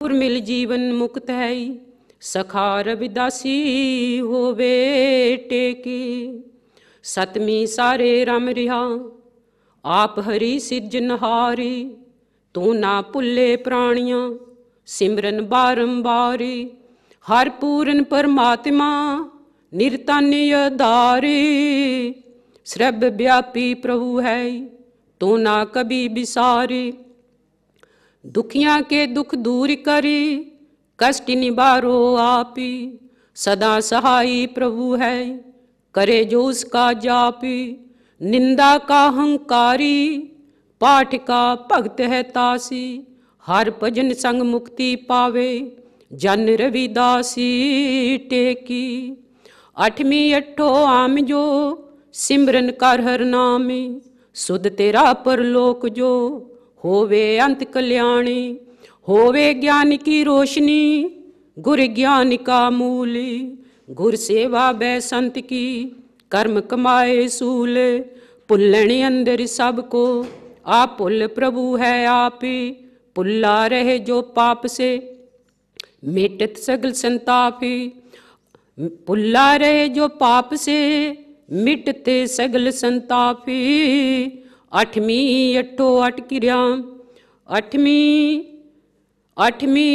उर्मिल जीवन मुक्त है, सखा रविदासी होवे टेकी। सतमी सारे रम रिहा, आप हरि सिरजनहारी। तू ना भुल्ले प्राणियां, सिमरन बारंबारी। हर पूरन परमात्मा, निरतान्य धारी। सर्व व्यापी प्रभु है, तू ना कभी बिसारी। दुखियां के दुख दूर करी, कष्ट निवारो आपी। सदा सहाई प्रभु है, करे जो उसका जापी। निंदा का हंकारी, पाठ का भक्त है तासी। हर भजन संग मुक्ति पावे, जन रविदासी टेकी। अठवीं अठो आम जो, सिमरन कर हर नामी। सुध तेरा परलोक जो, होवे अंत कल्याणी। होवे ज्ञान की रोशनी, गुर ज्ञान का मूली। गुर सेवा बै संत की, कर्म कमाए सूल। पुल्लन अंदर सबको, आप पुल प्रभु है आपी। पुल्ला रहे जो पाप से, मिटत सगल संतापी। पुल्ला रहे जो पाप से, मिटते सगल संतापी। अठवीं अठो अट क्रिया, अठवीं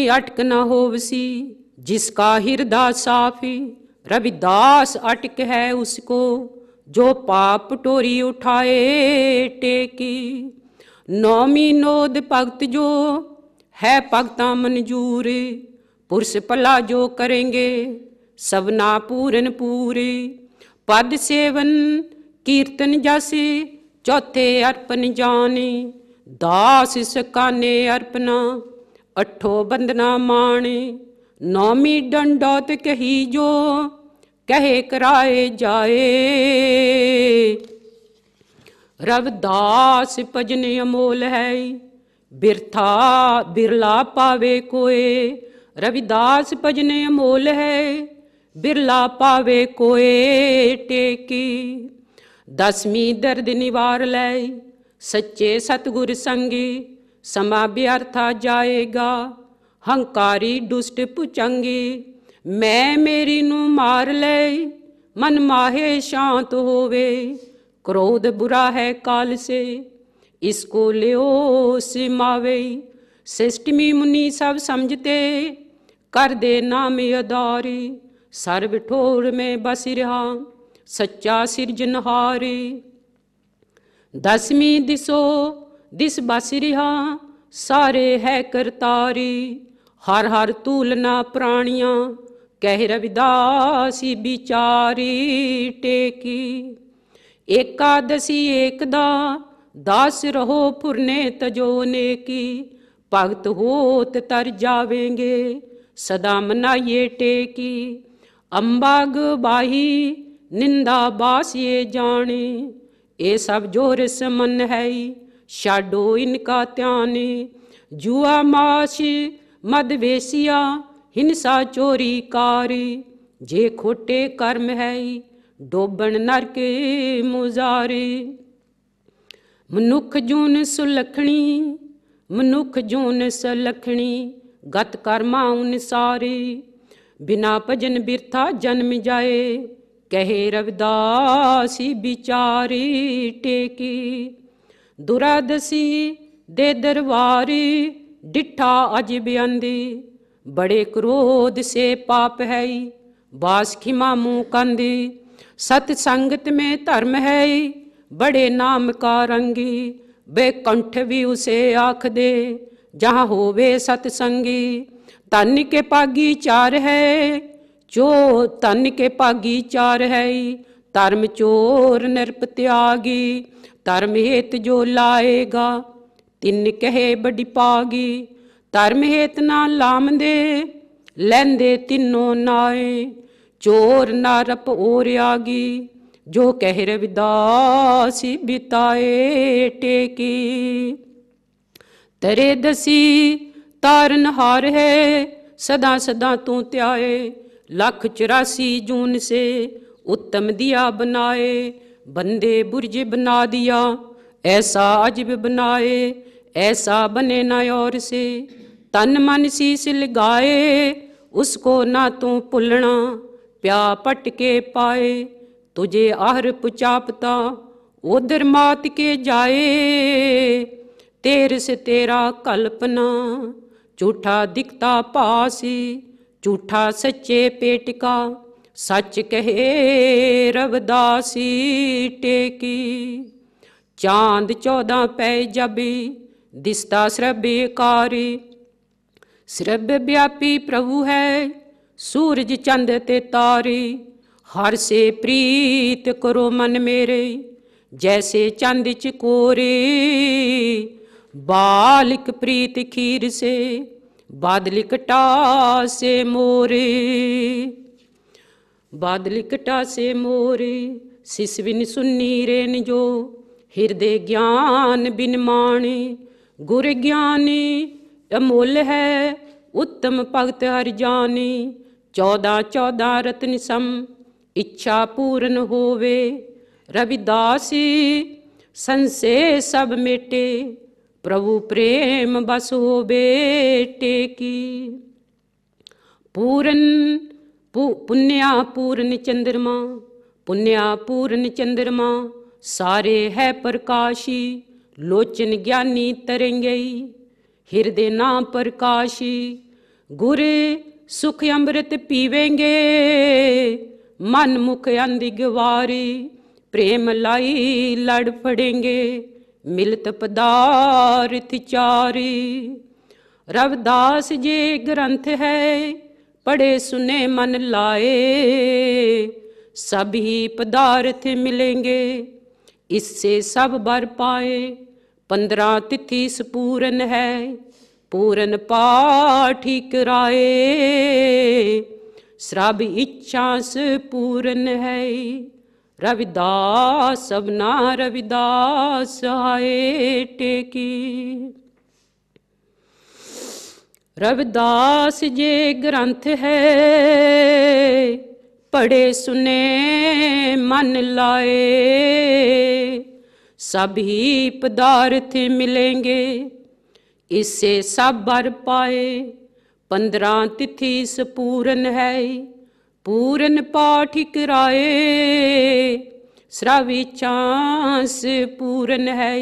अटक न होवसी। जिसका हृदय साफी, रविदास अटक है उसको। जो पाप टोरी उठाए टेकी। नौमी नोद भक्त जो, है भक्ता मंजूर। पुरुष भला जो करेंगे, सबना पूरन पूरे। पद सेवन कीर्तन जैसे, चौथे अर्पण जाने। दास सकाने अर्पणा, अठो बंदना माने। नौमी दंडौत कही जो, कहे कराए जाए। रविदास भजन अमोल है, बिरथा बिरला पावे कोय। रविदास भजन अमोल है, बिरला पावे कोय टेकी। दसवीं दर्द निवार लै, सच्चे सतगुर संगी। समा व्यर्था जाएगा, हंकारी दुष्ट पुचंगी। मैं मेरी नू मार ले, मन माहे शांत होवे। क्रोध बुरा है काल से, इसको लियो सिमावे। सिष्टमी मुनि सब समझते, कर दे नाम अदारी। सर्व ठोर में बस रहा, सच्चा सिरजनहारी। दसवीं दिसो दिस बस रहा, सारे है करतारी। हर हर तूलना प्राणियां, कह रविदासी बिचारी टेकी। एकादशी एकदा, दास रहो फुरने तजोने की। भगत होत तर जावेंगे, सदा मनाइए टेकी। अम्बाग बाही, निंदा बास ये जाने। ये सब जोर समन है, शाडो इनका त्याने। जुआ माश मदवेशिया, हिंसा चोरी कारी। जे खोटे कर्म है, डोबन नरक मुजारे। मनुख जून सुलखणी, मनुख जून सलखणी। गत कर्मा अनुसारी, बिना भजन बिरथा जन्म जाए। कहे रविदासी बिचारी टेकी। दुरादसी दे दरबारी, डिठा अज बयांदी। बड़े क्रोध से पाप है, बास खिमा मुँह कंदी। सत्संगत में धर्म है, बड़े नाम का रंगी। वे कंठ भी उसे आख दे, जहाँ होवे सत्संगी। तन के पागी चार है, जो तन के पागी चार है। धर्म चोर नृप त्यागी, धर्म हेत जो लाएगा। तिन कहे बड़ी पागी, धर्म हेत ना लाम दे। लैंदे तीनों नाए, चोर नारप और आगी। जो कह रविदासी बिताए टेकी। तरे दसी तारन हार है, सदा सदा तू त्याए। 184 जून से उत्तम दिया बनाए। बंदे बुर्ज बना दिया, ऐसा अजब बनाए। ऐसा बने न और से, तन मन शीस लगाए, उसको ना तू भुलना, प्या पट के पाए, तुझे आहर पुचापता, उधर मात के जाए, तेर से तेरा कल्पना, झूठा दिखता पासी, झूठा सच्चे पेट का, सच कहे रविदासी टेकी। चांद 14 पै जबी, दिसता श्रव्यकारी, श्रव्य व्यापी प्रभु है, सूरज चंद ते तारे, हर से प्रीत करो मन मेरे, जैसे चंद चिकोरे, बालिक प्रीत खीर से, बादलिकटा से मोरे, बादलिकटा से मोरे, शिष बिन सुन्नी रेन जो, हृदय ज्ञान बिन माणे, गुर ज्ञानी अमोल है, उत्तम भगत हर जाने, 14 रत्न सम, इच्छा पूर्ण होवे, रविदासी संशय सब मेटे, प्रभु प्रेम बस हो बेटे की। पुण्या पूर्ण चंद्रमा, पुण्या पूर्ण चंद्रमा, सारे है प्रकाशी, लोचन ज्ञानी तरंगे, हृदय ना प्रकाशी, गुर सुख अमृत पीवेंगे, मन मुख अंधी गवारी, प्रेम लाई लड़ पड़ेंगे, मिलत पदार्थ चारी। रविदास जी ग्रंथ है, पढ़े सुने मन लाए, सभी पदार्थ मिलेंगे, इससे सब बर पाए। 15 तिथि पूरन है, पूरन पाठ कराए, सब इच्छा से पूरन है, रविदास सबना रविदास आए टेकी। रविदास जे ग्रंथ है, पढ़े सुने मन लाए, सभी पदार्थ मिलेंगे, इससे सब बर पाए। 15 तिथि पूरन है, पूरन पाठ कराए, श्रावी चांस पूरन है,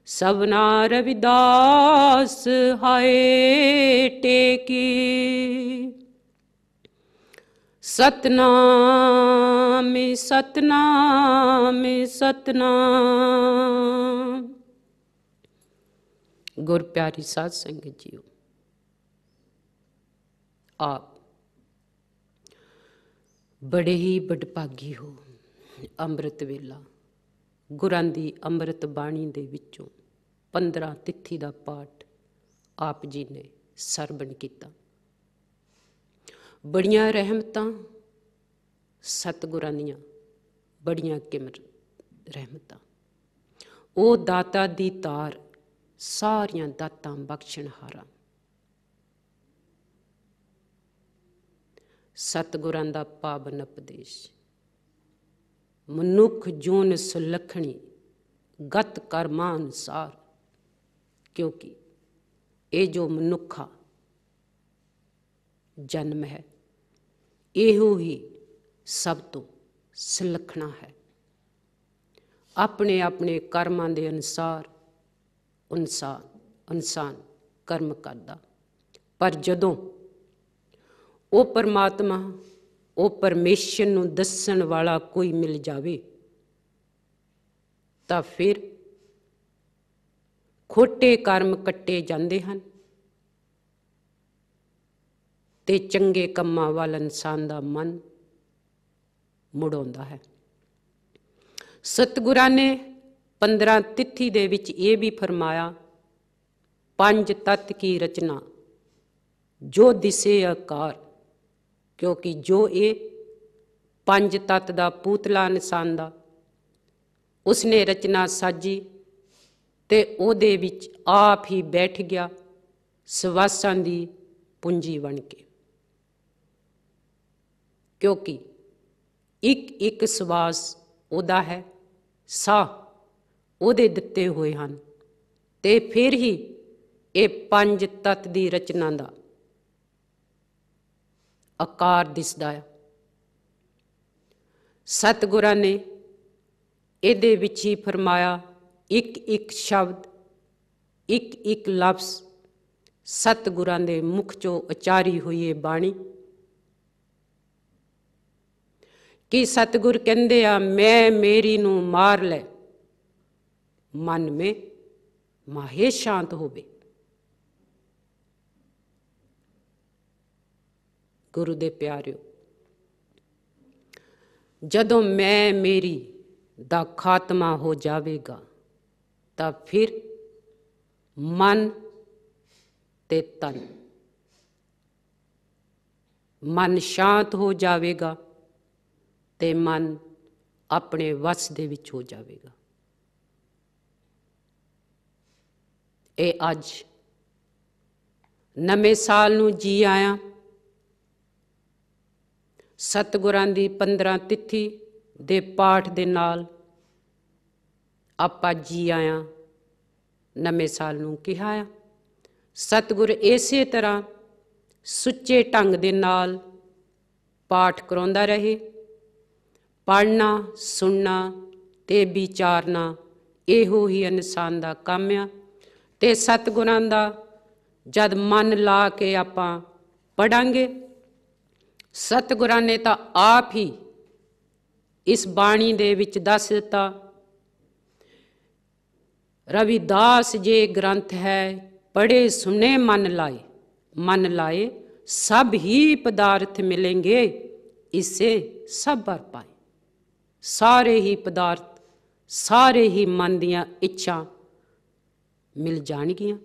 सबना रविदास हाय टेकी। सतनाम सतनाम सतनाम। गुर प्यारी साध संगत जीओ, आप बड़े ही बड़भागी हो। ਅੰਮ੍ਰਿਤ ਵੇਲਾ ਗੁਰਾਂ ਦੀ ਅੰਮ੍ਰਿਤ ਬਾਣੀ ਦੇ ਵਿੱਚੋਂ 15 ਤਿਥੀ ਦਾ ਪਾਠ ਆਪ ਜੀ ਨੇ ਸਰਵਣ ਕੀਤਾ। ਬੜੀਆਂ ਰਹਿਮਤਾਂ ਸਤਿਗੁਰਾਂ ਦੀਆਂ, ਬੜੀਆਂ ਕਿਮਰ ਰਹਿਮਤਾਂ। ਉਹ ਦਾਤਾ ਦੀ ਤਾਰ, ਸਾਰੀਆਂ ਦਾਤਾਂ ਬਖਸ਼ਣਹਾਰਾ। ਸਤਿਗੁਰਾਂ ਦਾ ਪਾਵਨ ਉਪਦੇਸ਼। ਮਨੁੱਖ ਜੂਨ ਸੁਲੱਖਣੀ, ਗਤ ਕਰਮਾਂ ਅਨੁਸਾਰ। ਕਿਉਂਕਿ ਇਹ ਜੋ ਮਨੁੱਖਾ ਜਨਮ ਹੈ, ਇਹੋ ਹੀ ਸਭ ਤੋਂ ਸੁਲੱਖਣਾ ਹੈ। ਆਪਣੇ ਆਪਣੇ ਕਰਮਾਂ ਦੇ ਅਨੁਸਾਰ ਇਨਸਾਨ ਕਰਮ ਕਰਦਾ। ਪਰ ਜਦੋਂ ਉਹ ਪਰਮਾਤਮਾ, ਉਹ ਪਰਮੇਸ਼ਰ ਨੂੰ ਦੱਸਣ ਵਾਲਾ ਕੋਈ ਮਿਲ ਜਾਵੇ ਤਾਂ ਫਿਰ ਖੋਟੇ ਕਰਮ ਕੱਟੇ ਜਾਂਦੇ ਹਨ ਤੇ ਚੰਗੇ ਕੰਮਾਂ ਵੱਲ ਇਨਸਾਨ ਦਾ ਮਨ ਮੁੜ ਆਉਂਦਾ ਹੈ। ਸਤਿਗੁਰਾਂ ਨੇ 15 ਤਿਥੀ ਦੇ ਵਿੱਚ ਇਹ ਵੀ ਫਰਮਾਇਆ, 5 ਤੱਤ ਕੀ ਰਚਨਾ ਜੋ ਦਿਸੇ ਆਕਾਰ। ਕਿਉਂਕਿ ਜੋ ਇਹ 5 ਤੱਤ ਦਾ ਪੂਤਲਾ ਇਨਸਾਨ ਦਾ ਉਸਨੇ ਰਚਨਾ ਸਾਜੀ ਤੇ ਉਹਦੇ ਵਿੱਚ ਆਪ ਹੀ ਬੈਠ ਗਿਆ ਸਵਾਸਾਂ ਦੀ ਪੂੰਜੀ ਬਣ ਕੇ। ਕਿਉਂਕਿ ਇੱਕ ਸਵਾਸ ਉਹਦਾ ਹੈ, ਸਾਹ ਉਹਦੇ ਦਿੱਤੇ ਹੋਏ ਹਨ ਤੇ ਫਿਰ ਹੀ ਇਹ ਪੰਜ ਤੱਤ ਦੀ ਰਚਨਾ ਦਾ ਆਕਾਰ ਦਿਸਦਾ ਹੈ। ਸਤਿਗੁਰਾਂ ਨੇ ਇਹਦੇ ਵਿੱਚ ਹੀ ਫਰਮਾਇਆ, ਇੱਕ ਇੱਕ ਸ਼ਬਦ, ਇੱਕ ਇੱਕ ਲਫ਼ਜ਼ ਸਤਿਗੁਰਾਂ ਦੇ ਮੁਖ ਚੋਂ ਉਚਾਰੀ ਹੋਈ ਇਹ ਬਾਣੀ ਕਿ ਸਤਿਗੁਰ ਕਹਿੰਦੇ ਆ, ਮੈਂ ਮੇਰੀ ਨੂੰ ਮਾਰ ਲੈ, ਮਨ ਮੇ ਮਾਹੇ ਸ਼ਾਂਤ ਹੋਵੇ। ਗੁਰੂ ਦੇ ਪਿਆਰਿਓ, ਜਦੋਂ ਮੈਂ ਮੇਰੀ ਦਾ ਖਾਤਮਾ ਹੋ ਜਾਵੇਗਾ ਤਾਂ ਫਿਰ ਮਨ ਤੇ ਤਨ, ਮਨ ਸ਼ਾਂਤ ਹੋ ਜਾਵੇਗਾ ਤੇ ਮਨ ਆਪਣੇ ਵਸ ਦੇ ਵਿੱਚ ਹੋ ਜਾਵੇਗਾ। ਇਹ ਅੱਜ ਨਵੇਂ ਸਾਲ ਨੂੰ ਜੀ ਆਇਆ। ਸਤਿਗੁਰਾਂ ਦੀ 15 ਤਿਥੀ ਦੇ ਪਾਠ ਦੇ ਨਾਲ ਆਪਾਂ ਜੀ ਆਇਆ ਨਵੇਂ ਸਾਲ ਨੂੰ ਕਿਹਾ ਆ। ਸਤਿਗੁਰ ਇਸੇ ਤਰ੍ਹਾਂ ਸੁੱਚੇ ਢੰਗ ਦੇ ਨਾਲ ਪਾਠ ਕਰਾਉਂਦਾ ਰਹੇ। ਪੜ੍ਹਨਾ, ਸੁਣਨਾ ਤੇ ਵਿਚਾਰਨਾ ਇਹੋ ਹੀ ਇਨਸਾਨ ਦਾ ਕੰਮ ਆ। ਤੇ ਸਤਿਗੁਰਾਂ ਦਾ ਜਦ ਮਨ ਲਾ ਕੇ ਆਪਾਂ ਪੜਾਂਗੇ, ਸਤਿਗੁਰਾਂ ਨੇ ਤਾਂ ਆਪ ਹੀ ਇਸ ਬਾਣੀ ਦੇ ਵਿੱਚ ਦੱਸ ਦਿੱਤਾ, ਰਵਿਦਾਸ ਜੇ ਗ੍ਰੰਥ ਹੈ ਪੜ੍ਹੇ ਸੁਨੇ ਮਨ ਲਾਏ, मन लाए सब ही पदार्थ मिलेंगे, इससे सब भर पाए। सारे ही पदार्थ, सारे ही मन दियां इच्छा मिल जाणगियां।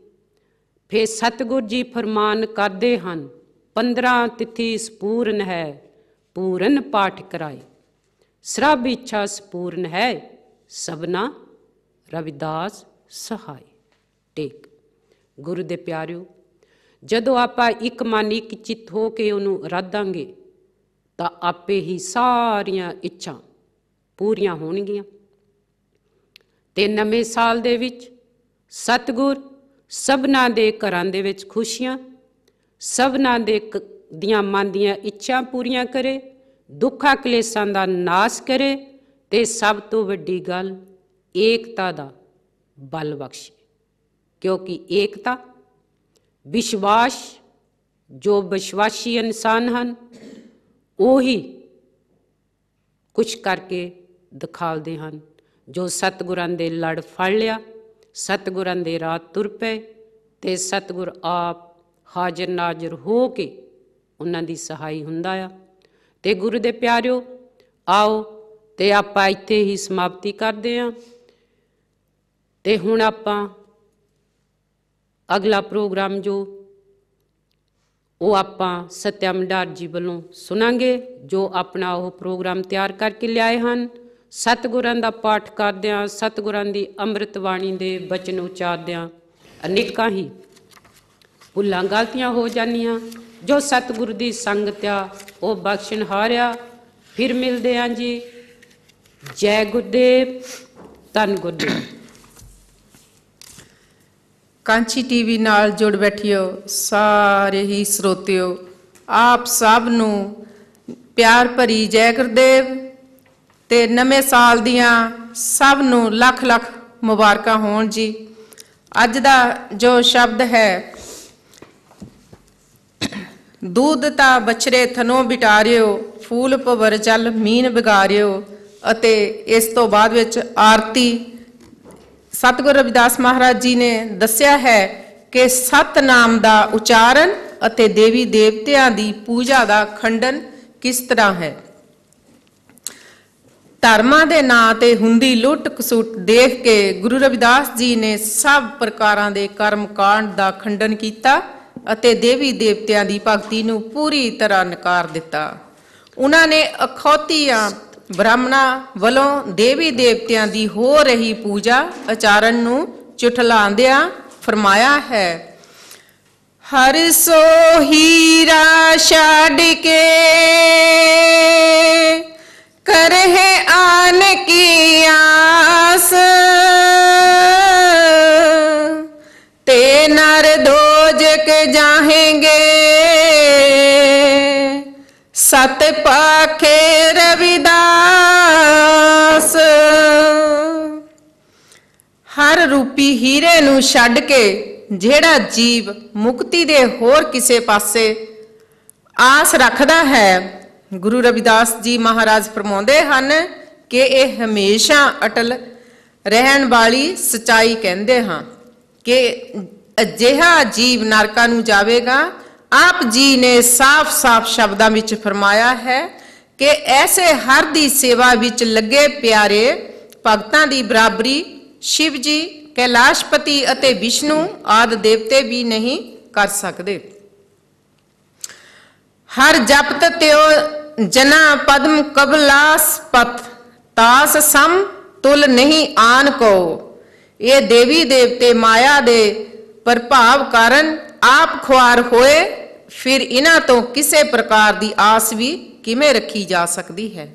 फिर सतगुर जी फरमान करते हैं, 15 तिथि संपूर्ण है, पूर्ण पाठ कराए, सब इच्छा संपूर्ण है, सबना रविदास सहाय। टेक गुरु दे प्यारिओ, ਜਦੋਂ ਆਪਾਂ ਇੱਕ ਮਨ ਇੱਕ ਚਿੱਤ ਹੋ ਕੇ ਉਹਨੂੰ ਅਰਾਧਾਂਗੇ ਤਾਂ ਆਪੇ ਹੀ ਸਾਰੀਆਂ ਇੱਛਾ ਪੂਰੀਆਂ ਹੋਣਗੀਆਂ। ਤੇ ਨਵੇਂ ਸਾਲ ਦੇ ਵਿੱਚ ਸਤਿਗੁਰ ਸਭਨਾਂ ਦੇ ਘਰਾਂ ਦੇ ਵਿੱਚ ਖੁਸ਼ੀਆਂ, ਸਭਨਾਂ ਦੇ ਦੀਆਂ ਮਨ ਦੀਆਂ ਇੱਛਾ ਪੂਰੀਆਂ ਕਰੇ, ਦੁੱਖਾਂ ਕਲੇਸ਼ਾਂ ਦਾ ਨਾਸ਼ ਕਰੇ ਤੇ ਸਭ ਤੋਂ ਵੱਡੀ ਗੱਲ ਏਕਤਾ ਦਾ ਬਲ ਬਖਸ਼ੇ। ਕਿਉਂਕਿ ਏਕਤਾ विश्वास, जो विश्वासी इंसान हैं ਉਹੀ कुछ करके दिखाते हैं। जो सतगुरां दे लड़ फड़ लिया, सतगुरां दे राह तुर पे ते सतगुर आप हाजिर नाजिर हो के उन्हां दी सहाई हुंदा आ। ते गुरु दे प्यारिओ, आओ ते आपां इत्थे ही समाप्ति करदे हां। ते हुण आपां अगला प्रोग्राम जो वो आपां सत्या मंडार जी वालों सुनांगे, जो अपना वो प्रोग्राम तैयार करके लियाए हैं। सतगुरां दा पाठ करदियां, सतगुरां दी अमृत बाणी दे बचन उचारदियां अनेकां ही भुलां गलतियां हो जानियां। जो सतगुरु दी संगत आ वो बख्शण हारिया। फिर मिलदे हां जी। जय गुरुदेव, धन गुरुदेव। ਕਾਂਚੀ ਟੀਵੀ ਨਾਲ ਜੁੜ ਬੈਠਿਓ ਸਾਰੇ ਹੀ ਸਰੋਤਿਓ, ਆਪ ਸਭ ਨੂੰ ਪਿਆਰ ਭਰੀ ਜੈ ਗੁਰਦੇਵ ਤੇ ਨਵੇਂ ਸਾਲ ਦੀਆਂ ਸਭ ਨੂੰ ਲੱਖ ਲੱਖ ਮੁਬਾਰਕਾਂ ਹੋਣ ਜੀ। ਅੱਜ ਦਾ ਜੋ ਸ਼ਬਦ ਹੈ, दूध ता बछरे थनों बिटारियो, फूल भवर जल मीन बिगारियो। ਅਤੇ ਇਸ ਤੋਂ ਬਾਅਦ ਵਿੱਚ ਆਰਤੀ सतगुरु रविदास महाराज जी ने दस्या है कि सतनाम का उचारण ਅਤੇ देवी देवतियां की पूजा का खंडन किस तरह है। धर्मां दे नां ते हुंदी लुट खसुट देख के गुरु रविदास जी ने सब प्रकारां दे कर्म कांड का खंडन किया ਅਤੇ देवी देवतियां की भगती नूं पूरी तरह नकार दिता। उन्होंने अखौतियां ब्राह्मणां वालों देवी देवतियां की हो रही पूजा आचरण नूं झुठलांदियां फरमाया है, हर सो हीरा छाड़ के करहे आन की आस, ते नर सत पाखे रविदास। हर रूपी हीरे नूं छड्ड के ਜਿਹੜਾ जीव मुक्ति दे होर किसे पासे आस रखदा है, गुरु रविदास जी महाराज फरमाउंदे हन कि यह हमेशा अटल रहन वाली सच्चाई कहंदे हां कि अजिहा जीव नरकां नूं जावेगा। आप जी ने साफ साफ शब्दां विच फरमाया है कि ऐसे हर दी सेवा विच लगे प्यारे भगतां दी बराबरी शिव जी, कैलाशपति अते विष्णु आदि देवते भी नहीं कर सकते। हर जपत त्यो जना पद्म कबलास पथ तास सम तुल नहीं आन को। ये देवी देवते माया दे प्रभाव कारण आप खुआर होए, फिर इन्हां तो किसे प्रकार दी आस भी किमें रखी जा सकती है।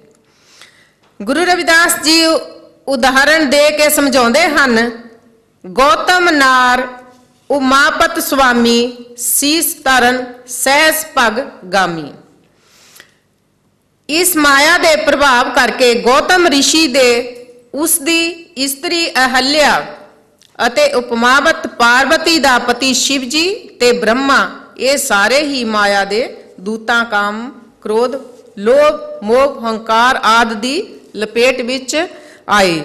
गुरु रविदास जी उदाहरण दे के समझाउंदे हन। गौतम नार उमापत स्वामी सीस तरन सहस पग गामी। इस माया दे प्रभाव करके गौतम ऋषि दे उसदी इस्त्री अहल्या अते उपमावत पार्वती दा पति शिव जी ते ब्रह्मा, ये सारे ही माया दे दूतां काम क्रोध लोभ मोह हंकार आदि दी लपेट विच आए।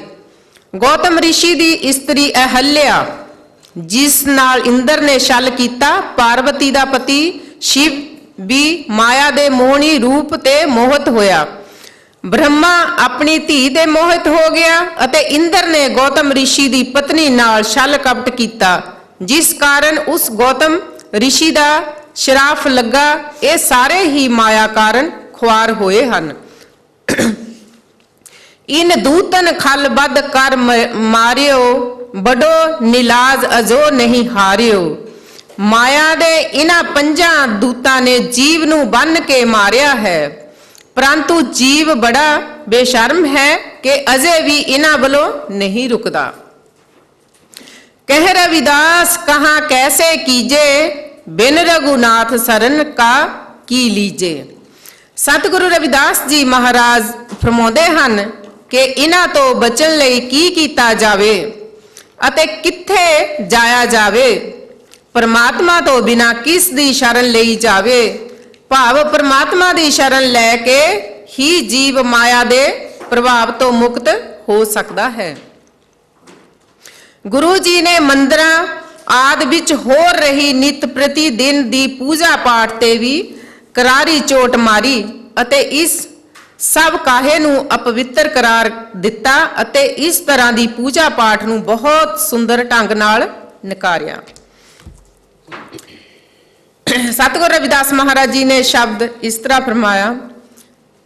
गौतम ऋषि दी इस्त्री अहल्या जिस नाल इंद्र ने छल कीता, पार्वती दा पति शिव भी माया दे मोहनी रूप ते मोहित होया। ब्रह्मा अपनी धी दे मोहित हो गया अते इंद्र ने गौतम ऋषि दी पत्नी नाल छल कपट कीता, जिस कारण उस गौतम ऋषि दा श्राप लगा। ये सारे ही माया कारण खुआर होए हन। इन दूतन खल बद कर मारियो, बड़ो नीलाज अजो नहीं हारियो। माया दे इन्हां पंजां दूतां ने जीव नूं बन के मारिया है, परंतु जीव बड़ा बेशर्म है कि अजे भी इन्हां वलों नहीं रुकदा। कह रविदास कहाँ कैसे कीजे, बिन रघुनाथ सरन का की लीजे। सतगुरु रविदास जी महाराज फरमाउंदे हन कि इन्हां तो बचन लई की कीता जावे अते किथे जाया जावे। परमात्मा तो बिना किस दी शरण लई जावे, भाव परमात्मा दी शरण लैके ही जीव माया दे प्रभाव तो मुक्त हो सकता है। गुरु जी ने मंदिरां आदि विच हो रही नित प्रति दिन दी पूजा पाठ ते भी करारी चोट मारी अते इस सब काहे नूं अपवित्र करार दिता अते इस तरह दी पूजा पाठ नूं बहुत सुंदर ढंग नाल नकारिया। सतगुरु रविदास महाराज जी ने शब्द इस तरह फरमाया।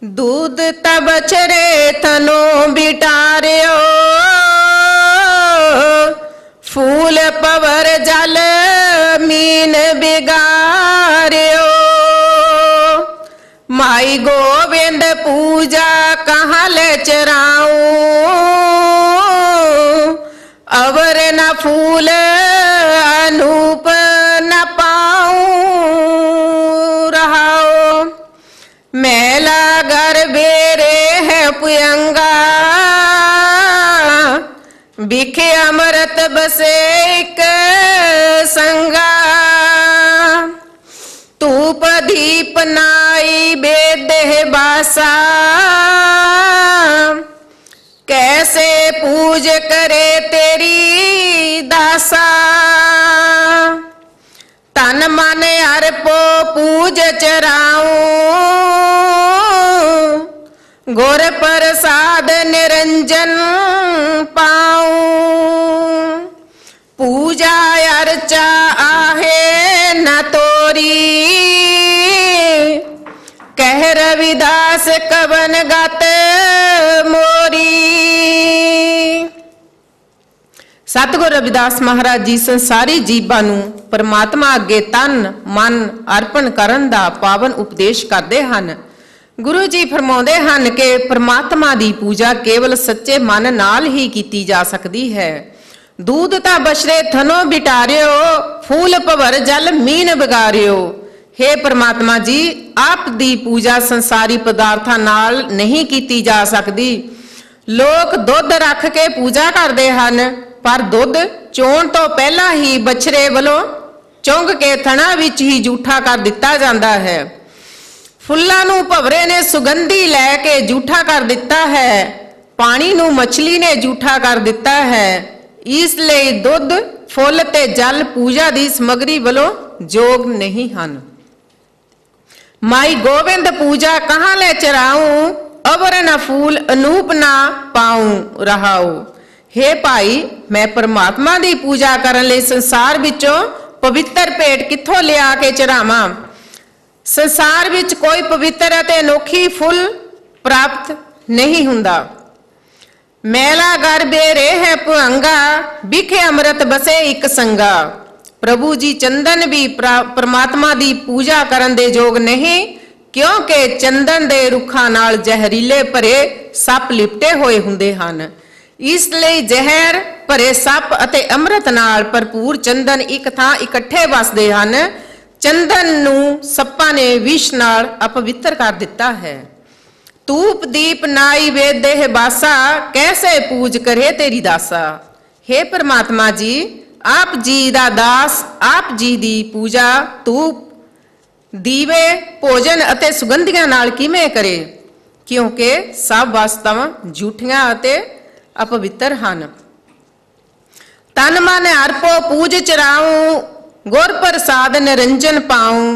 दूध तब बछड़े थनो बिटारियो, फूल पवर जल मीन बिगारियो। माई गोविंद पूजा कहाँ ले चराऊं, अवर न फूल अनूप न पाऊं। रहाओ मैला घर बेरे है पुयंगा, बिखे अमृत बसे एक संगा। धूप दीप नाई बेदेह बासा, कैसे पूज करे तेरी दासा। तन मन अर्पो पूज चराऊं, गुर प्रसाद निरंजन पाऊं। पूजा अर्चा आहे न तोरी, कह रविदास कवन गत मोरी। सतगुरु रविदास महाराज जी संसारी जीवां नूं परमात्मा अगे तन मन अर्पण करन दा पावन उपदेश करदे हन। गुरु जी फरमाउंदे हन कि परमात्मा दी पूजा केवल सच्चे मन नाल ही कीती जा सकदी है। दूध ता बछड़े थनो बिटारियो, फूल पवर जल मीन बिगारियो। हे परमात्मा जी, आप दी पूजा संसारी पदार्थां नाल नहीं कीती जा सकदी। लोग दुੱਧ रख के पूजा करते हैं, पर दुੱਧ चोण तो पहला ही बछड़े वालों चुंग के थणा विच ही जूठा कर दिता जाता है। फुल्लां नूं भवरे ने सुगंधी लैके जूठा कर दिता है, पानी नूं मछली ने जूठा कर दिता है। इसलिए दुੱਧ फुल ते जल पूजा दी समग्री वालों जोग नहीं हन। माई गोविंद पूजा कहाँ ले चराऊं, अवर न फूल अनूप ना पाऊं रहाऊ। हे भाई, मैं परमात्मा दी पूजा करन लई संसार विचों पवित्र भेंट कित्थों लिया के चढ़ावां। संसार विच कोई पवित्र अते अनोखी फुल प्राप्त नहीं हुंदा। मैला गर्भे रेह भुअंगा, बिखे अमृत बसे एक संगा। प्रभु जी चंदन भी परमात्मा दी पूजा करन दे जोग नहीं, क्योंकि चंदन दे रुखां नाल जहरीले भरे सप लिपटे होए हुंदे हन। इसलिए जहर भरे सप अते अमृत नाल भरपूर चंदन एक थां इकट्ठे वसदे हन। चंदन नूं सप्पां ने विष नाल अपवित्र कर दिता है। धूप दीप नाई वेद देह बासा, कैसे पूज करे तेरी दासा। हे परमात्मा जी, आप जी दा दास आप जी दी पूजा धूप दीवे भोजन अते सुगंधियां नाल किवें करे, क्योंकि सब वस्तुआं झूठियां अते अपवित्र हन। तन मन अर्पो पूज चराऊं, गुर प्रसाद निरंजन पाऊं।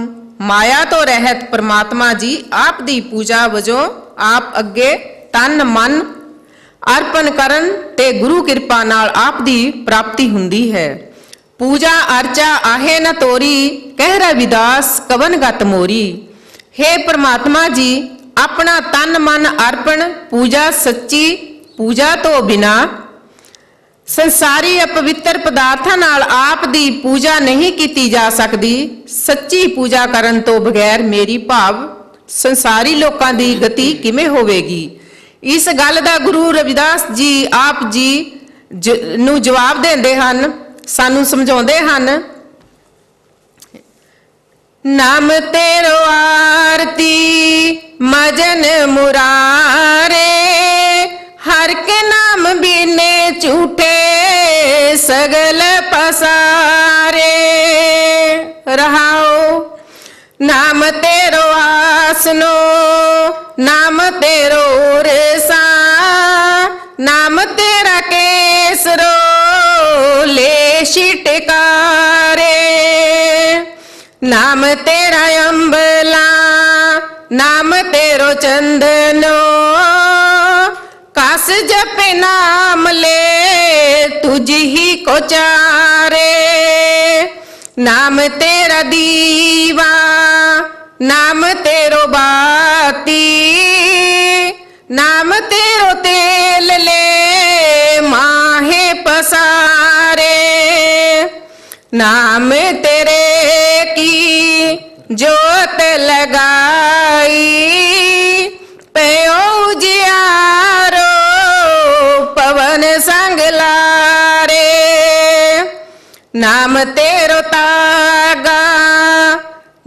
माया तो रहत परमात्मा जी, आप दी पूजा वजों आप अगे तन मन अर्पण करन ते गुरु कृपा नाल आप दी प्राप्ति हुंदी है। पूजा अर्चा आहे न तोरी, कह रविदास कवन गत मोरी। हे परमात्मा जी, अपना तन मन अर्पण पूजा सच्ची पूजा तो बिना संसारी अपवित्र पदार्थां नाल आप दी पूजा नहीं कीती जा सकदी। सच्ची पूजा करन तो बगैर मेरी भाव संसारी लोकां दी गति किवें होवेगी। इस गल दा गुरु रविदास जी आप जी नूं जवाब देंदे हन, सानू समझाउंदे हन। नाम तेरो आरती मजन मुरारे, हर के नाम बिने झूठे सगल पसारे। रहाओ नाम तेरो आसनो, नाम तेरो रेसा, नाम तेरा केसरो ले शिटकारे। नाम तेरा अम्बला, नाम तेरो चंदनो, कास जपे नाम ले तुझ ही को चारे। नाम तेरा दीवा, नाम तेरो बाती, नाम तेरो तेल ले माहे पसारे। नाम तेरे की जोत लगाई, पयो उजियारो पवन संग लारे। नाम तेरो तागा,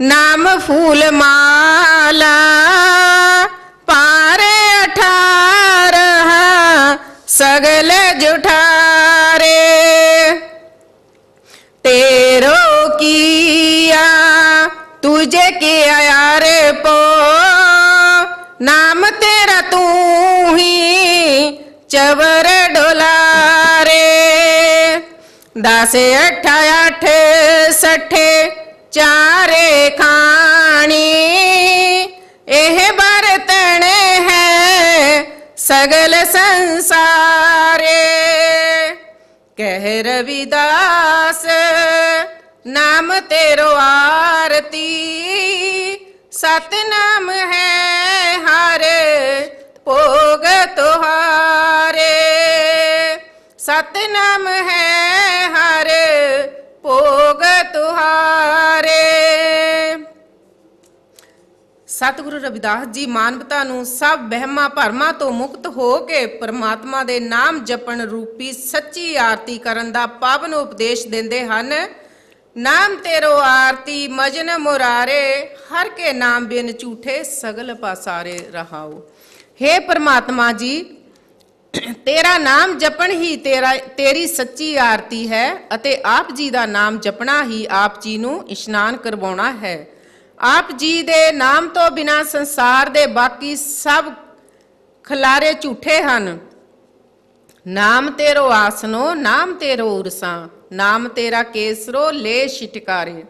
नाम फूल माला, पारे 18 सगल जुठारे। तेरो किया तुझे किया यार पो, नाम तेरा तू ही चवर डोलारे। 10 8 8 60 चारे खानी, एह बरतन है सगल संसारे। कह रविदास नाम तेरो आरती, सतनाम है हर भोग तुहारे। सतनाम है हर भोग तुहारे। सतगुरु रविदास जी मानवता नूं सब वहमां भरमां तो मुक्त हो के परमात्मा दे नाम जपण रूपी सच्ची आरती करन दा पावन उपदेश देंदे हन। नाम तेरो आरती मजन मुरारे, हर के नाम बिन झूठे सगल पासारे रहाओ। हे परमात्मा जी, तेरा नाम जपण ही तेरी सच्ची आरती है ਅਤੇ ਆਪ ਜੀ ਦਾ ਨਾਮ ਜਪਣਾ ਹੀ ਆਪ ਜੀ ਨੂੰ ਇਸ਼ਨਾਨ ਕਰਵਾਉਣਾ ਹੈ। ਆਪ ਜੀ ਦੇ ਨਾਮ ਤੋਂ ਬਿਨਾ ਸੰਸਾਰ ਦੇ ਬਾਕੀ ਸਭ ਖਲਾਰੇ ਝੂਠੇ ਹਨ। ਨਾਮ ਤੇਰੋ ਆਸਨੋ ਨਾਮ ਤੇਰੋ ਉਰਸਾਂ, ਨਾਮ ਤੇਰਾ ਕੇਸਰੋ ਲੈ ਛਿਟਕਾਰੇ।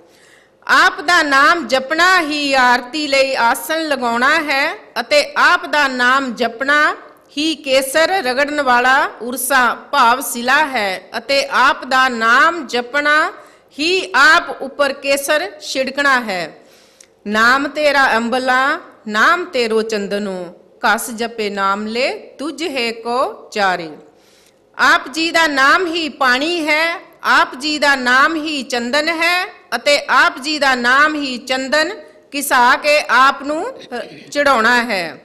ਆਪ ਦਾ ਨਾਮ ਜਪਣਾ ਹੀ ਆਰਤੀ ਲਈ ਆਸਨ ਲਗਾਉਣਾ ਹੈ ਅਤੇ ਆਪ ਦਾ ਨਾਮ ਜਪਣਾ ਹੀ ਕੇਸਰ ਰਗੜਨ ਵਾਲਾ ਉਰਸਾ ਭਾਵ ਸਿਲਾ ਹੈ ਅਤੇ ਆਪ ਦਾ ਨਾਮ ਜਪਣਾ ਹੀ ਆਪ ਉੱਪਰ ਕੇਸਰ ਛਿੜਕਣਾ ਹੈ। ਨਾਮ ਤੇਰਾ ਅੰਬਲਾ ਨਾਮ ਤੇਰੋ ਚੰਦਨੋ, ਕਸ ਜਪੇ ਨਾਮ ਲੈ ਤੁਝ ਹੈ ਕੋ ਚਾਰੇ। ਆਪ ਜੀ ਦਾ ਨਾਮ ਹੀ ਪਾਣੀ ਹੈ, ਆਪ ਜੀ ਦਾ ਨਾਮ ਹੀ ਚੰਦਨ ਹੈ ਅਤੇ ਆਪ ਜੀ ਦਾ ਨਾਮ ਹੀ ਚੰਦਨ ਘਿਸਾ ਕੇ ਆਪ ਨੂੰ ਚੜਾਉਣਾ ਹੈ।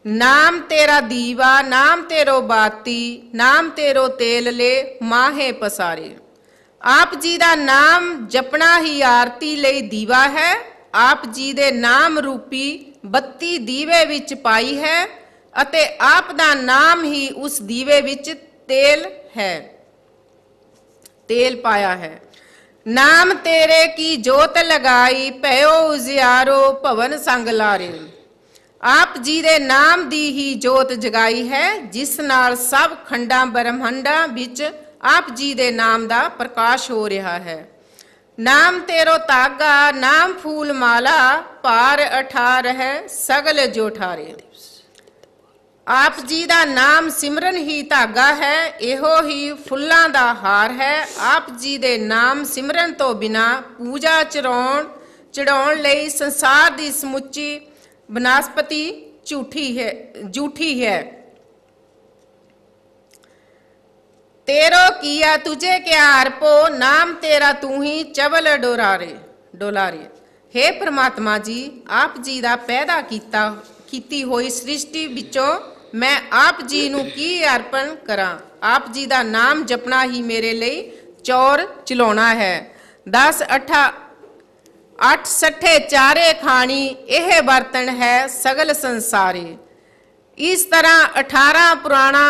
ਨਾਮ ਤੇਰਾ ਦੀਵਾ ਨਾਮ ਤੇਰੋ ਬਾਤੀ, ਨਾਮ ਤੇਰੋ ਤੇਲ ਲੈ ਮਾਹੇ ਪਸਾਰੇ। ਆਪ ਜੀ ਦਾ ਨਾਮ ਜਪਣਾ ਹੀ ਆਰਤੀ ਲਈ ਦੀਵਾ ਹੈ। ਆਪ ਜੀ ਦੇ ਨਾਮ ਰੂਪੀ ਬੱਤੀ ਦੀਵੇ ਵਿੱਚ ਪਾਈ ਹੈ ਅਤੇ ਆਪ ਦਾ ਨਾਮ ਹੀ ਉਸ ਦੀਵੇ ਵਿੱਚ ਤੇਲ ਹੈ, ਤੇਲ ਪਾਇਆ ਹੈ। ਨਾਮ ਤੇਰੇ ਕੀ ਜੋਤ ਲਗਾਈ, ਭਇਓ ਉਜਿਆਰੋ ਭਵਨ ਸੰਗ ਲਾਰੇ। ਆਪ ਜੀ ਦੇ ਨਾਮ ਦੀ ਹੀ ਜੋਤ ਜਗਾਈ ਹੈ, ਜਿਸ ਨਾਲ ਸਭ ਖੰਡਾਂ ਬ੍ਰਹਮੰਡਾਂ ਵਿੱਚ ਆਪ ਜੀ ਦੇ ਨਾਮ ਦਾ ਪ੍ਰਕਾਸ਼ ਹੋ ਰਿਹਾ ਹੈ। ਨਾਮ ਤੇਰੋ ਤਾਗਾ ਨਾਮ ਫੂਲ ਮਾਲਾ, ਭਾਰ ਅਠਾਰ ਹੈ ਸਗਲ ਜੋ ਠਾਰੇ। ਆਪ ਜੀ ਦਾ ਨਾਮ ਸਿਮਰਨ ਹੀ ਧਾਗਾ ਹੈ, ਇਹੋ ਹੀ ਫੁੱਲਾਂ ਦਾ ਹਾਰ ਹੈ। ਆਪ ਜੀ ਦੇ ਨਾਮ ਸਿਮਰਨ ਤੋਂ ਬਿਨਾ ਪੂਜਾ ਚੜਾਉਣ ਲਈ ਸੰਸਾਰ ਦੀ ਸਮੁੱਚੀ ਬਨਸਪਤੀ ਝੂਠੀ ਹੈ। तेरो किया तुझे क्या अर्पो, नाम तेरा तू ही चवल डोलारे। हे परमात्मा जी, आप जी दा पैदा कीती होई सृष्टि विचों मैं आप जी नू की अर्पण करा। आप जी दा नाम जपना ही मेरे लिए चौर चलाउणा है। 10 8 सठे चारे खानी यह बर्तन है सगल संसारे। इस तरह 18 पुराणा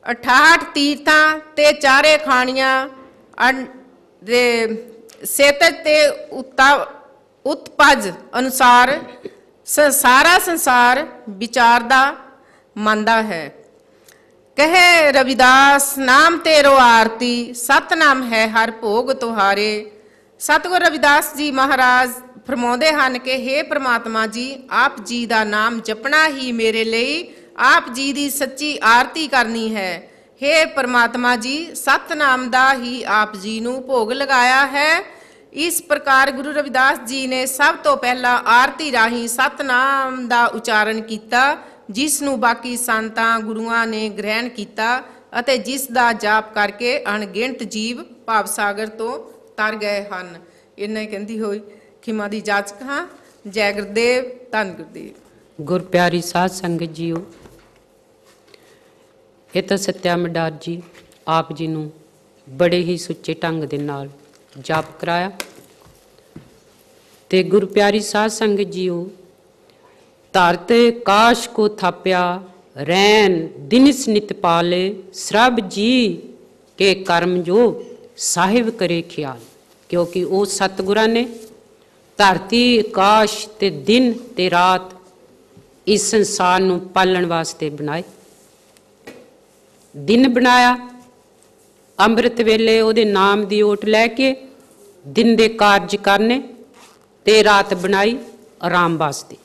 68 तीर्थां ते चारे खानियां दे सेतज ते उत्पज अनुसार सारा संसार विचारदा मंदा है। कहे रविदास नाम तेरो आरती, सतनाम है हर भोग तुहारे। सतगुरु रविदास जी महाराज फरमाउंदे हन कि हे परमात्मा जी, आप जी दा नाम जपना ही मेरे लिए आप जी दी सच्ची आरती करनी है। हे परमात्मा जी, सतनाम दा ही आप जी नू भोग लगाया है। इस प्रकार गुरु रविदास जी ने सब तो पहला आरती राही सतनाम दा उचारण किया, जिस नू बाकी संतां गुरुआं ने ग्रहण किया अते जिस दा जाप करके अणगिणत जीव भाव सागर तो तर गए हन। इन्हें कहती हुई खिमा दी जाचक हाँ। जय गुरुदेव, धन गुरुदेव। गुर प्यारी साध संगत जीओ, ਇਹ ਤਾਂ ਸੱਤਿਆ ਮਡਾਰ ਜੀ ਆਪ ਜੀ ਨੂੰ ਬੜੇ ਹੀ ਸੁੱਚੇ ਢੰਗ ਦੇ ਨਾਲ ਜਾਪ ਕਰਾਇਆ। ਤੇ ਗੁਰ ਪਿਆਰੀ ਸਾਧ ਸੰਗਤ ਜੀਓ, ਧਰਤ ਕਾਸ਼ ਕੋ ਥਾਪਿਆ ਰੈਨ ਦਿਨਿਸ ਨਿਤ ਪਾਲੇ, ਸਰਬ ਜੀ ਕੇ ਕਰਮ ਜੋ ਸਾਹਿਬ ਕਰੇ ਖਿਆਲ। ਕਿਉਂਕਿ ਉਹ ਸਤਿਗੁਰਾਂ ਨੇ ਧਰਤੀ ਆਕਾਸ਼ ਤੇ ਦਿਨ ਤੇ ਰਾਤ ਇਸ ਸੰਸਾਰ ਨੂੰ ਪਾਲਣ ਵਾਸਤੇ ਬਣਾਏ। दिन बनाया ਅੰਮ੍ਰਿਤ ਵੇਲੇ ਉਹਦੇ ਨਾਮ ਦੀ ਓਟ ਲੈ ਕੇ ਦਿਨ ਦੇ ਕਾਰਜ ਕਰਨੇ ਤੇ ਰਾਤ ਬਣਾਈ ਆਰਾਮ ਵਾਸਤੇ।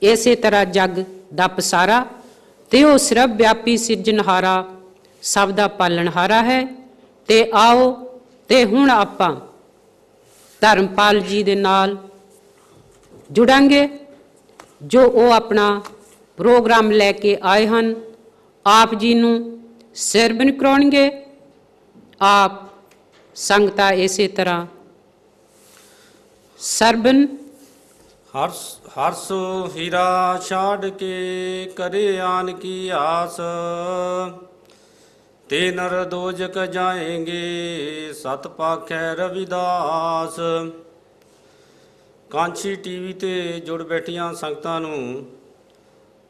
ਇਸੇ ਤਰ੍ਹਾਂ ਜਗ ਦਾ ਪਸਾਰਾ ਤੇ ਉਹ ਸਰਬ ਵਿਆਪੀ ਸਿਰਜਣਹਾਰਾ ਸਭ ਦਾ ਪਾਲਣਹਾਰਾ ਹੈ। ਤੇ ਆਓ ਤੇ ਹੁਣ ਆਪਾਂ ਧਰਮਪਾਲ ਜੀ ਦੇ ਨਾਲ ਜੁੜਾਂਗੇ, ਜੋ ਉਹ ਆਪਣਾ ਪ੍ਰੋਗਰਾਮ ਲੈ ਕੇ ਆਏ ਹਨ। ਆਪ ਜੀ ਨੂੰ ਸਰਵਣ ਕਰਾਉਣਗੇ। ਆਪ ਸੰਗਤਾਂ ਇਸੇ ਤਰ੍ਹਾਂ ਸਰਵਣ। हर्ष हीरा छाड़ के करे आन की आस, ते नर दोजक जाएंगे सत पाखै रविदास। ਕਾਂਛੀ ਟੀਵੀ ਤੇ ਜੁੜ ਬੈਠੀਆਂ ਸੰਗਤਾਂ ਨੂੰ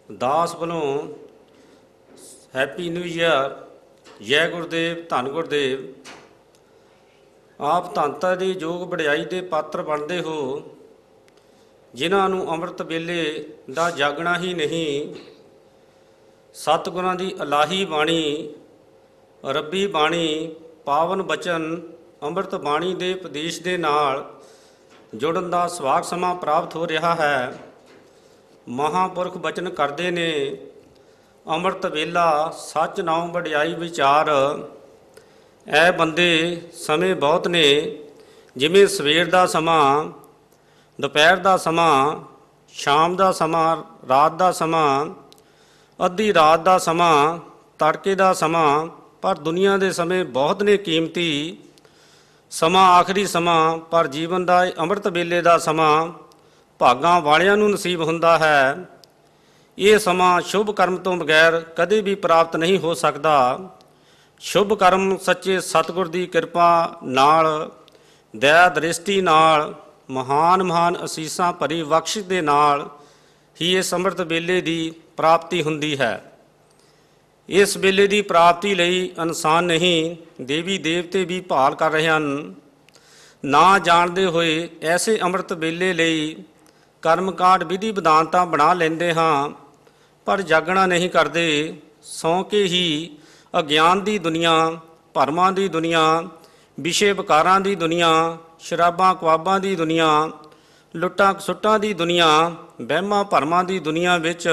ਦਾਸ ਵੱਲੋਂ ਹੈਪੀ ਨਿਊ ਈਅਰ, ਜੈ ਗੁਰਦੇਵ, ਧੰਨ ਗੁਰਦੇਵ। ਆਪ ਧੰਨਤਾ ਦੀ ਯੋਗ ਵਡਿਆਈ ਦੇ ਪਾਤਰ ਬਣਦੇ ਹੋ, ਜਿਨ੍ਹਾਂ ਨੂੰ ਅੰਮ੍ਰਿਤ ਵੇਲੇ ਦਾ ਜਾਗਣਾ ਹੀ ਨਹੀਂ, ਸਤਿਗੁਰਾਂ ਦੀ ਇਲਾਹੀ ਬਾਣੀ, ਰੱਬੀ ਬਾਣੀ, ਪਾਵਨ ਬਚਨ ਅੰਮ੍ਰਿਤ ਬਾਣੀ ਦੇ ਉਪਦੇਸ਼ ਦੇ ਨਾਲ ਜੁੜਨ ਦਾ ਸੁਭਾਗ ਸਮਾਂ ਪ੍ਰਾਪਤ ਹੋ ਰਿਹਾ ਹੈ। ਮਹਾਂਪੁਰਖ ਬਚਨ ਕਰਦੇ ਨੇ, ਅੰਮ੍ਰਿਤ ਵੇਲਾ ਸੱਚ ਨਾਮ ਵਡਿਆਈ ਵਿਚਾਰ। ਇਹ ਬੰਦੇ ਸਮੇਂ ਬਹੁਤ ਨੇ, ਜਿਵੇਂ ਸਵੇਰ ਦਾ ਸਮਾਂ, ਦੁਪਹਿਰ ਦਾ ਸਮਾਂ, ਸ਼ਾਮ ਦਾ ਸਮਾਂ, ਰਾਤ ਦਾ ਸਮਾਂ, ਅੱਧੀ ਰਾਤ ਦਾ ਸਮਾਂ, ਤੜਕੇ ਦਾ ਸਮਾਂ। ਪਰ ਦੁਨੀਆ ਦੇ ਸਮੇਂ ਬਹੁਤ ਨੇ ਕੀਮਤੀ। ਸਮਾਂ ਆਖਰੀ ਸਮਾਂ, ਪਰ ਜੀਵਨ ਦਾ ਅੰਮ੍ਰਿਤ ਵੇਲੇ ਦਾ ਸਮਾਂ ਭਾਗਾਂ ਵਾਲਿਆਂ ਨੂੰ ਨਸੀਬ ਹੁੰਦਾ ਹੈ। ਇਹ ਸਮਾਂ ਸ਼ੁਭ ਕਰਮ ਤੋਂ ਬਗੈਰ ਕਦੇ ਵੀ ਪ੍ਰਾਪਤ ਨਹੀਂ ਹੋ ਸਕਦਾ। ਸ਼ੁਭ ਕਰਮ ਸੱਚੇ ਸਤਿਗੁਰ ਦੀ ਕਿਰਪਾ ਨਾਲ, ਦਇਆ ਦ੍ਰਿਸ਼ਟੀ ਨਾਲ, ਮਹਾਨ ਮਹਾਨ ਅਸੀਸਾਂ ਭਰੀ ਬਖਸ਼ਿਸ਼ ਦੇ ਨਾਲ ਹੀ ਇਸ ਅੰਮ੍ਰਿਤ ਵੇਲੇ ਦੀ ਪ੍ਰਾਪਤੀ ਹੁੰਦੀ ਹੈ। ਇਸ ਵੇਲੇ ਦੀ ਪ੍ਰਾਪਤੀ ਲਈ ਇਨਸਾਨ ਨਹੀਂ, ਦੇਵੀ ਦੇਵਤੇ ਵੀ ਭਾਲ ਕਰ ਰਹੇ ਹਨ। ਨਾ ਜਾਣਦੇ ਹੋਏ ਐਸੇ ਅੰਮ੍ਰਿਤ ਵੇਲੇ ਲਈ ਕਰਮਕਾਂਡ ਵਿਧੀ ਵਿਧਾਨਤਾ ਬਣਾ ਲੈਂਦੇ ਹਾਂ, ਪਰ ਜਾਗਣਾ ਨਹੀਂ ਕਰਦੇ। ਸੌਂ ਕੇ ਹੀ ਅਗਿਆਨ ਦੀ ਦੁਨੀਆ, ਭਰਮਾਂ ਦੀ ਦੁਨੀਆ, ਵਿਸ਼ੇ ਵਿਕਾਰਾਂ ਦੀ ਦੁਨੀਆ, ਸ਼ਰਾਬਾਂ ਕੁਆਬਾਂ ਦੀ ਦੁਨੀਆ, ਲੁੱਟਾਂ ਖਸੁੱਟਾਂ ਦੀ ਦੁਨੀਆ, ਵਹਿਮਾਂ ਭਰਮਾਂ ਦੀ ਦੁਨੀਆ ਵਿੱਚ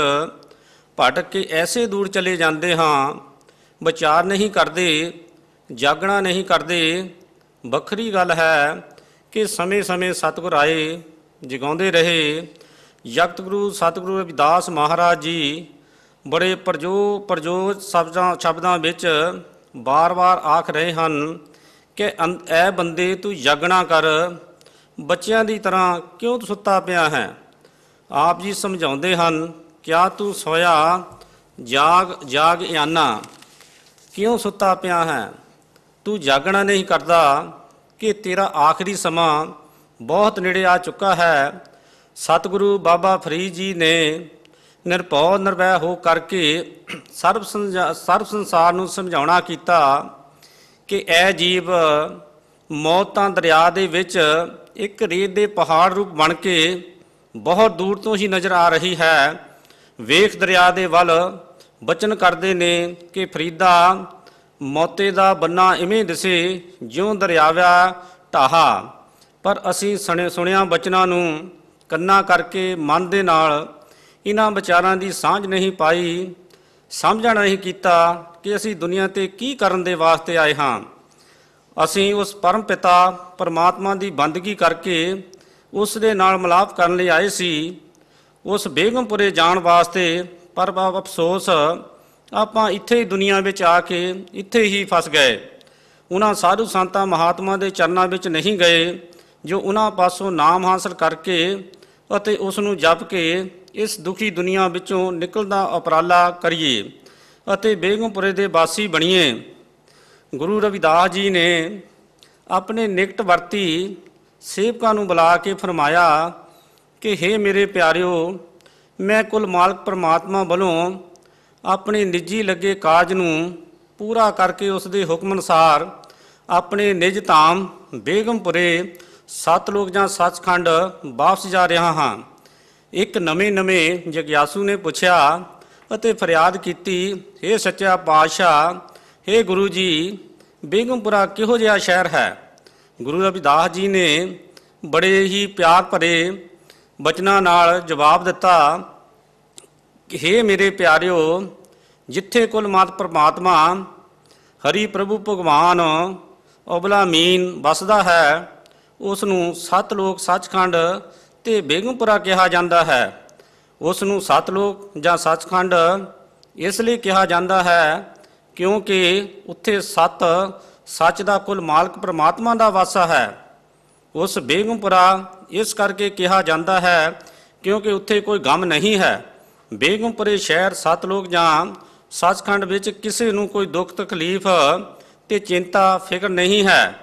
ਭਟਕ ਕੇ ਐਸੇ ਦੂਰ ਚਲੇ ਜਾਂਦੇ ਹਾਂ। ਵਿਚਾਰ ਨਹੀਂ ਕਰਦੇ, ਜਾਗਣਾ ਨਹੀਂ ਕਰਦੇ। ਵੱਖਰੀ ਗੱਲ ਹੈ ਕਿ ਸਮੇਂ ਸਮੇਂ ਸਤਿਗੁਰ ਆਏ, ਜਗਾਉਂਦੇ ਰਹੇ। ਜਗਤ ਗੁਰੂ ਸਤਿਗੁਰੂ ਰਵਿਦਾਸ ਮਹਾਰਾਜ ਜੀ ਬੜੇ ਪ੍ਰਜੋਤ ਸ਼ਬਦਾਂ ਵਿੱਚ ਵਾਰ-ਵਾਰ ਆਖ ਰਹੇ ਹਨ ਕਿ ਐ ਬੰਦੇ ਤੂੰ ਜਾਗਣਾ ਕਰ, ਬੱਚਿਆਂ ਦੀ ਤਰ੍ਹਾਂ ਕਿਉਂ ਸੁੱਤਾ ਪਿਆ ਹੈ। ਆਪ ਜੀ ਸਮਝਾਉਂਦੇ ਹਨ, ਕਿਆ ਤੂੰ ਸੋਇਆ ਜਾਗ ਇਆਨਾ, ਕਿਉਂ ਸੁੱਤਾ ਪਿਆ ਹੈ। ਤੂੰ ਜਾਗਣਾ ਨਹੀਂ ਕਰਦਾ ਕਿ ਤੇਰਾ ਆਖਰੀ ਸਮਾਂ ਬਹੁਤ ਨੇੜੇ ਆ ਚੁੱਕਾ ਹੈ। ਸਤਿਗੁਰੂ ਬਾਬਾ ਫਰੀਦ ਜੀ ਨੇ ਨਿਰਭਉ ਨਿਰਵੈ ਹੋ ਕਰਕੇ ਸਰਬ ਸੰਸਾਰ ਨੂੰ ਸਮਝਾਉਣਾ ਕੀਤਾ ਕਿ ਇਹ ਜੀਵ ਮੌਤ ਤਾਂ ਦਰਿਆ ਦੇ ਵਿੱਚ ਇੱਕ ਰੇਤ ਦੇ ਪਹਾੜ ਰੂਪ ਬਣ ਕੇ ਬਹੁਤ ਦੂਰ ਤੋਂ ਹੀ ਨਜ਼ਰ ਆ ਰਹੀ ਹੈ। ਵੇਖ ਦਰਿਆ ਦੇ ਵੱਲ ਬਚਨ ਕਰਦੇ ਨੇ ਕਿ ਫਰੀਦਾ ਮੌਤੇ ਦਾ ਬੰਨਾ ਇਵੇਂ ਦਿਸੇ ਜਿਉਂ ਦਰਿਆਵਾ ਢਾਹਾ। ਪਰ ਅਸੀਂ ਸੁਣਿਆ ਬਚਨਾਂ ਨੂੰ ਕੰਨਾਂ ਕਰਕੇ ਮਨ ਦੇ ਨਾਲ ਇਹਨਾਂ ਵਿਚਾਰਾਂ ਦੀ ਸਾਂਝ ਨਹੀਂ ਪਾਈ, ਸਮਝਣਾ ਨਹੀਂ ਕੀਤਾ ਕਿ ਅਸੀਂ ਦੁਨੀਆ 'ਤੇ ਕੀ ਕਰਨ ਦੇ ਵਾਸਤੇ ਆਏ ਹਾਂ। ਅਸੀਂ ਉਸ ਪਰਮ ਪਿਤਾ ਪਰਮਾਤਮਾ ਦੀ ਬੰਦਗੀ ਕਰਕੇ ਉਸ ਦੇ ਨਾਲ ਮਿਲਾਪ ਕਰਨ ਲਈ ਆਏ ਸੀ, ਉਸ ਬੇਗਮਪੁਰੇ ਜਾਣ ਵਾਸਤੇ। ਪਰ ਅਫਸੋਸ ਆਪਾਂ ਇੱਥੇ ਹੀ ਦੁਨੀਆ ਵਿੱਚ ਆ ਕੇ ਇੱਥੇ ਹੀ ਫਸ ਗਏ। ਉਹਨਾਂ ਸਾਧੂ ਸੰਤਾਂ ਮਹਾਤਮਾ ਦੇ ਚਰਨਾਂ ਵਿੱਚ ਨਹੀਂ ਗਏ ਜੋ ਉਹਨਾਂ ਪਾਸੋਂ ਨਾਮ ਹਾਸਲ ਕਰਕੇ ਅਤੇ ਉਸ ਨੂੰ ਜਪ ਕੇ ਇਸ ਦੁਖੀ ਦੁਨੀਆ ਵਿੱਚੋਂ ਨਿਕਲਣ ਦਾ ਉਪਰਾਲਾ ਕਰੀਏ ਅਤੇ ਬੇਗਮਪੁਰੇ ਦੇ ਵਾਸੀ ਬਣੀਏ। ਗੁਰੂ ਰਵਿਦਾਸ ਜੀ ਨੇ ਆਪਣੇ ਨਿਕਟ ਵਰਤੀ ਸੇਵਕਾਂ ਨੂੰ ਬੁਲਾ ਕੇ ਫਰਮਾਇਆ ਕਿ ਹੇ ਮੇਰੇ ਪਿਆਰਿਓ, ਮੈਂ ਕੁਲ ਮਾਲਕ ਪਰਮਾਤਮਾ ਵੱਲੋਂ ਆਪਣੇ ਨਿੱਜੀ ਲੱਗੇ ਕਾਰਜ ਨੂੰ ਪੂਰਾ ਕਰਕੇ ਉਸ ਦੇ ਹੁਕਮ ਅਨੁਸਾਰ ਆਪਣੇ ਨਿਜ ਧਾਮ ਬੇਗਮਪੁਰੇ ਸਤਲੋਕ ਜਾਂ ਸੱਚਖੰਡ ਵਾਪਸ ਜਾ ਰਿਹਾ ਹਾਂ। ਇੱਕ ਨਵੇਂ ਜਗਿਆਸੂ ਨੇ ਪੁੱਛਿਆ ਅਤੇ ਫਰਿਆਦ ਕੀਤੀ, ਹੇ ਸੱਚਾ ਪਾਤਸ਼ਾਹ, ਹੇ ਗੁਰੂ ਜੀ, ਬੇਗਮਪੁਰਾ ਕਿਹੋ ਜਿਹਾ ਸ਼ਹਿਰ ਹੈ। ਗੁਰੂ ਰਵਿਦਾਸ ਜੀ ਨੇ ਬੜੇ ਹੀ ਪਿਆਰ ਭਰੇ ਬਚਨਾਂ ਨਾਲ ਜਵਾਬ ਦਿੱਤਾ ਕਿ ਹੇ ਮੇਰੇ ਪਿਆਰਿਓ, ਜਿੱਥੇ ਕੁਲ ਮਾਤ ਪਰਮਾਤਮਾ ਹਰੀ ਪ੍ਰਭੂ ਭਗਵਾਨ ਉਬਲਾ ਮੀਨ ਵਸਦਾ ਹੈ, ਉਸ ਨੂੰ ਸਤਲੋਕ ਸੱਚਖੰਡ ਤੇ ਬੇਗਮਪੁਰਾ ਕਿਹਾ ਜਾਂਦਾ ਹੈ। ਉਸ ਨੂੰ ਸਤਲੋਕ ਜਾਂ ਸੱਚਖੰਡ ਇਸ ਲਈ ਕਿਹਾ ਜਾਂਦਾ ਹੈ ਕਿਉਂਕਿ ਉੱਥੇ ਸੱਚ ਦਾ ਕੁਲ ਮਾਲਕ ਪਰਮਾਤਮਾ ਦਾ ਵਾਸਾ ਹੈ। ਉਸ ਬੇਗਮਪੁਰਾ ਇਸ ਕਰਕੇ ਕਿਹਾ ਜਾਂਦਾ ਹੈ ਕਿਉਂਕਿ ਉੱਥੇ ਕੋਈ ਗਮ ਨਹੀਂ ਹੈ। ਬੇਗਮਪੁਰੇ ਸ਼ਹਿਰ ਸਤਲੋਕ ਜਾਂ ਸੱਚਖੰਡ ਵਿੱਚ ਕਿਸੇ ਨੂੰ ਕੋਈ ਦੁੱਖ ਤਕਲੀਫ ਤੇ ਚਿੰਤਾ ਫਿਕਰ ਨਹੀਂ ਹੈ।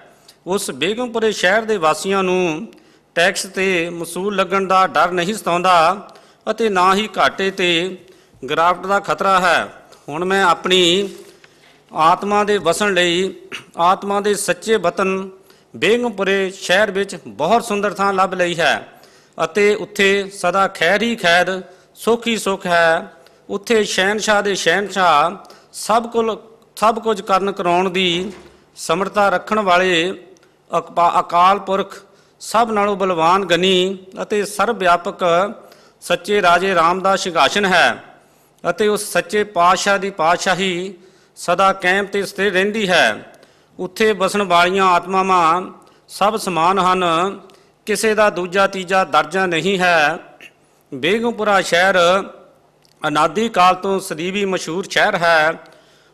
ਉਸ ਬੇਗਮਪੁਰੇ ਸ਼ਹਿਰ ਦੇ ਵਾਸੀਆਂ ਨੂੰ ਟੈਕਸ ਤੇ ਮਸੂਲ ਲੱਗਣ ਦਾ ਡਰ ਨਹੀਂ ਸਤਾਉਂਦਾ ਅਤੇ ਨਾ ਹੀ ਘਾਟੇ ਤੇ ਗਿਰਾਵਟ ਦਾ ਖਤਰਾ ਹੈ। ਹੁਣ ਮੈਂ ਆਪਣੀ ਆਤਮਾ ਦੇ ਵਸਣ ਲਈ ਆਤਮਾ ਦੇ ਸੱਚੇ ਵਤਨ ਬੇਗਮਪੁਰੇ ਸ਼ਹਿਰ ਵਿੱਚ ਬਹੁਤ ਸੁੰਦਰ ਥਾਂ ਲੱਭ ਲਈ ਹੈ ਅਤੇ ਉੱਥੇ ਸਦਾ ਖੈਰ ਹੀ ਖੈਰ, ਸੁੱਖ ਹੀ ਸੁੱਖ ਹੈ। ਉੱਥੇ ਸ਼ਹਿਨਸ਼ਾਹ ਦੇ ਸ਼ਹਿਨਸ਼ਾਹ ਸਭ ਕੁਝ ਕਰਨ ਕਰਾਉਣ ਦੀ ਸਮਰੱਥਾ ਰੱਖਣ ਵਾਲੇ ਅਕਾਲ ਪੁਰਖ, ਸਭ ਨਾਲੋਂ ਬਲਵਾਨ ਗਨੀ ਅਤੇ ਸਰਬ ਵਿਆਪਕ ਸੱਚੇ ਰਾਜੇ ਰਾਮ ਦਾ ਸਿੰਘਾਸਨ ਹੈ ਅਤੇ ਉਸ ਸੱਚੇ ਪਾਤਸ਼ਾਹ ਦੀ ਪਾਤਸ਼ਾਹੀ ਸਦਾ ਕਾਇਮ ਤੇ ਸਥਿਰ ਰਹਿੰਦੀ ਹੈ। ਉੱਥੇ ਬਸਣ ਵਾਲੀਆਂ ਆਤਮਾਵਾਂ ਸਭ ਸਮਾਨ ਹਨ, ਕਿਸੇ ਦਾ ਦੂਜਾ ਤੀਜਾ ਦਰਜਾ ਨਹੀਂ ਹੈ। ਬੇਗਮਪੁਰਾ ਸ਼ਹਿਰ ਅਨਾਦਿ ਕਾਲ ਤੋਂ ਸਦੀਵੀ ਮਸ਼ਹੂਰ ਸ਼ਹਿਰ ਹੈ।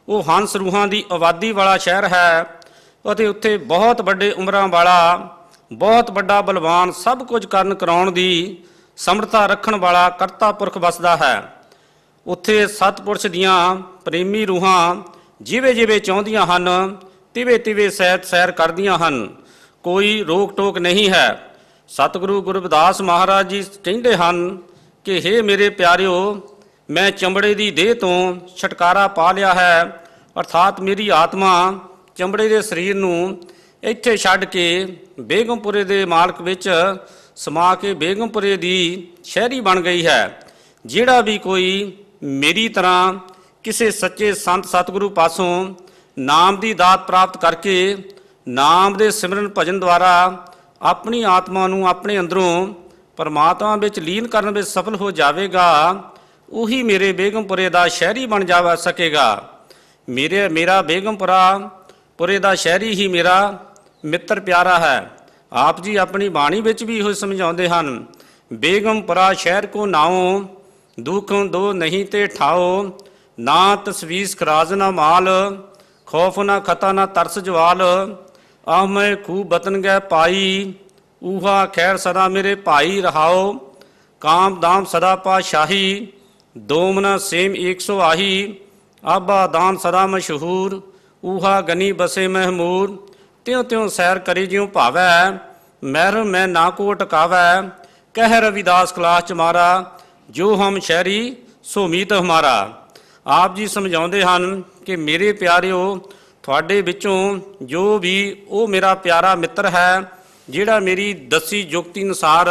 ਉਹ ਹੰਸ ਰੂਹਾਂ ਦੀ ਆਬਾਦੀ ਵਾਲਾ ਸ਼ਹਿਰ ਹੈ ਅਤੇ ਉੱਥੇ ਬਹੁਤ ਵੱਡੇ ਉਮਰਾਂ ਵਾਲਾ, ਬਹੁਤ ਵੱਡਾ ਬਲਵਾਨ, ਸਭ ਕੁਝ ਕਰਨ ਕਰਾਉਣ ਦੀ ਸਮਰੱਥਾ ਰੱਖਣ ਵਾਲਾ ਕਰਤਾ ਪੁਰਖ ਵਸਦਾ ਹੈ। ਉੱਥੇ ਸਤਪੁਰਸ਼ ਦੀਆਂ ਪ੍ਰੇਮੀ ਰੂਹਾਂ ਜਿਵੇਂ ਜਿਵੇਂ ਚਾਹੁੰਦੀਆਂ ਹਨ ਤਿਵੇਂ ਤਿਵੇਂ ਸੈਰ ਕਰਦੀਆਂ ਹਨ। ਕੋਈ ਰੋਕ ਟੋਕ ਨਹੀਂ ਹੈ। ਸਤਿਗੁਰੂ ਗੁਰੂ ਰਵਿਦਾਸ ਮਹਾਰਾਜ ਜੀ ਕਹਿੰਦੇ ਹਨ ਕਿ ਹੇ ਮੇਰੇ ਪਿਆਰਿਓ, ਮੈਂ ਚਮੜੇ ਦੀ ਦੇਹ ਤੋਂ ਛੁਟਕਾਰਾ ਪਾ ਲਿਆ ਹੈ, ਅਰਥਾਤ ਮੇਰੀ ਆਤਮਾ ਚਮੜੇ ਦੇ ਸਰੀਰ ਨੂੰ ਇੱਥੇ ਛੱਡ ਕੇ ਬੇਗਮਪੁਰੇ ਦੇ ਮਾਲਕ ਵਿੱਚ ਸਮਾ ਕੇ ਬੇਗਮਪੁਰੇ ਦੀ ਸ਼ਹਿਰੀ ਬਣ ਗਈ ਹੈ। ਜਿਹੜਾ ਵੀ ਕੋਈ ਮੇਰੀ ਤਰ੍ਹਾਂ ਕਿਸੇ ਸੱਚੇ ਸੰਤ ਸਤਿਗੁਰੂ ਪਾਸੋਂ ਨਾਮ ਦੀ ਦਾਤ ਪ੍ਰਾਪਤ ਕਰਕੇ ਨਾਮ ਦੇ ਸਿਮਰਨ ਭਜਨ ਦੁਆਰਾ ਆਪਣੀ ਆਤਮਾ ਨੂੰ ਆਪਣੇ ਅੰਦਰੋਂ ਪਰਮਾਤਮਾ ਵਿੱਚ ਲੀਨ ਕਰਨ ਵਿੱਚ ਸਫਲ ਹੋ ਜਾਵੇਗਾ, ਉਹੀ ਮੇਰੇ ਬੇਗਮਪੁਰੇ ਦਾ ਸ਼ਹਿਰੀ ਬਣ ਜਾ ਸਕੇਗਾ। ਮੇਰਾ ਬੇਗਮਪੁਰੇ ਦਾ ਸ਼ਹਿਰੀ ਹੀ ਮੇਰਾ ਮਿੱਤਰ ਪਿਆਰਾ ਹੈ। ਆਪ ਜੀ ਆਪਣੀ ਬਾਣੀ ਵਿੱਚ ਵੀ ਇਹੋ ਸਮਝਾਉਂਦੇ ਹਨ, ਬੇਗਮਪੁਰਾ ਸ਼ਹਿਰ ਕੋ ਨਾਉ ਦੁਖੋਂ ਦੋ ਨਹੀਂ ਤੇ ਠਾਓ, ਨਾ ਤਸਵੀਸ ਖਰਾਜ ਨਾ ਮਾਲ, ਖੌਫ ਨਾ ਖਤਾ ਨਾ ਤਰਸ ਜਵਾਲ, ਆਹ ਮੈਂ ਖੂਬ ਬਤਨ ਗਏ ਪਾਈ, ਊਹਾ ਖੈਰ ਸਦਾ ਮੇਰੇ ਭਾਈ ਰਹਾਓ, ਕਾਮ ਦਾਮ ਸਦਾ ਪਾਸ਼ਾਹੀ, ਦੋਮਨਾ ਸੇਮ 100 ਆਹੀ, ਆਬਾ ਦਾਨ ਸਦਾ ਮਸ਼ਹੂਰ, ਊਹਾ ਗਨੀ ਬਸੇ ਮਹਿਮੂਰ, ਤਿਉ ਤਿਉ ਸੈਰ ਕਰੀ ਜਿਉ ਭਾਵੈ, ਮਹਿਰ ਮੈਂ ਨਾ ਕੋ ਟਕਾਵੈ, ਕਹਿ ਰਵਿਦਾਸ ਕਲਾਸ ਚ ਮਾਰਾ, ਜੋ ਹਮ ਸ਼ਹਿਰੀ ਸੋ ਮੀਤ ਹਮਾਰਾ। ਆਪ ਜੀ ਸਮਝਾਉਂਦੇ ਹਨ ਕਿ ਮੇਰੇ ਪਿਆਰਿਓ, ਤੁਹਾਡੇ ਵਿੱਚੋਂ ਜੋ ਵੀ ਉਹ ਮੇਰਾ ਪਿਆਰਾ ਮਿੱਤਰ ਹੈ, ਜਿਹੜਾ ਮੇਰੀ ਦੱਸੀ ਯੁਕਤੀ ਅਨੁਸਾਰ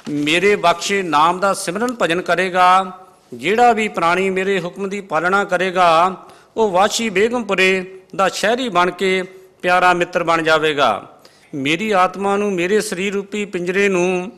ਮੇਰੇ ਬਖਸ਼ੇ ਨਾਮ ਦਾ ਸਿਮਰਨ ਭਜਨ ਕਰੇਗਾ, ਜਿਹੜਾ ਵੀ ਪ੍ਰਾਣੀ ਮੇਰੇ ਹੁਕਮ ਦੀ ਪਾਲਣਾ ਕਰੇਗਾ, ਉਹ ਵਾਸ਼ੀ ਬੇਗਮਪੁਰੇ ਦਾ ਸ਼ਹਿਰੀ ਬਣ ਕੇ ਪਿਆਰਾ ਮਿੱਤਰ ਬਣ ਜਾਵੇਗਾ। ਮੇਰੀ ਆਤਮਾ ਨੂੰ ਮੇਰੇ ਸਰੀਰ ਰੂਪੀ ਪਿੰਜਰੇ ਨੂੰ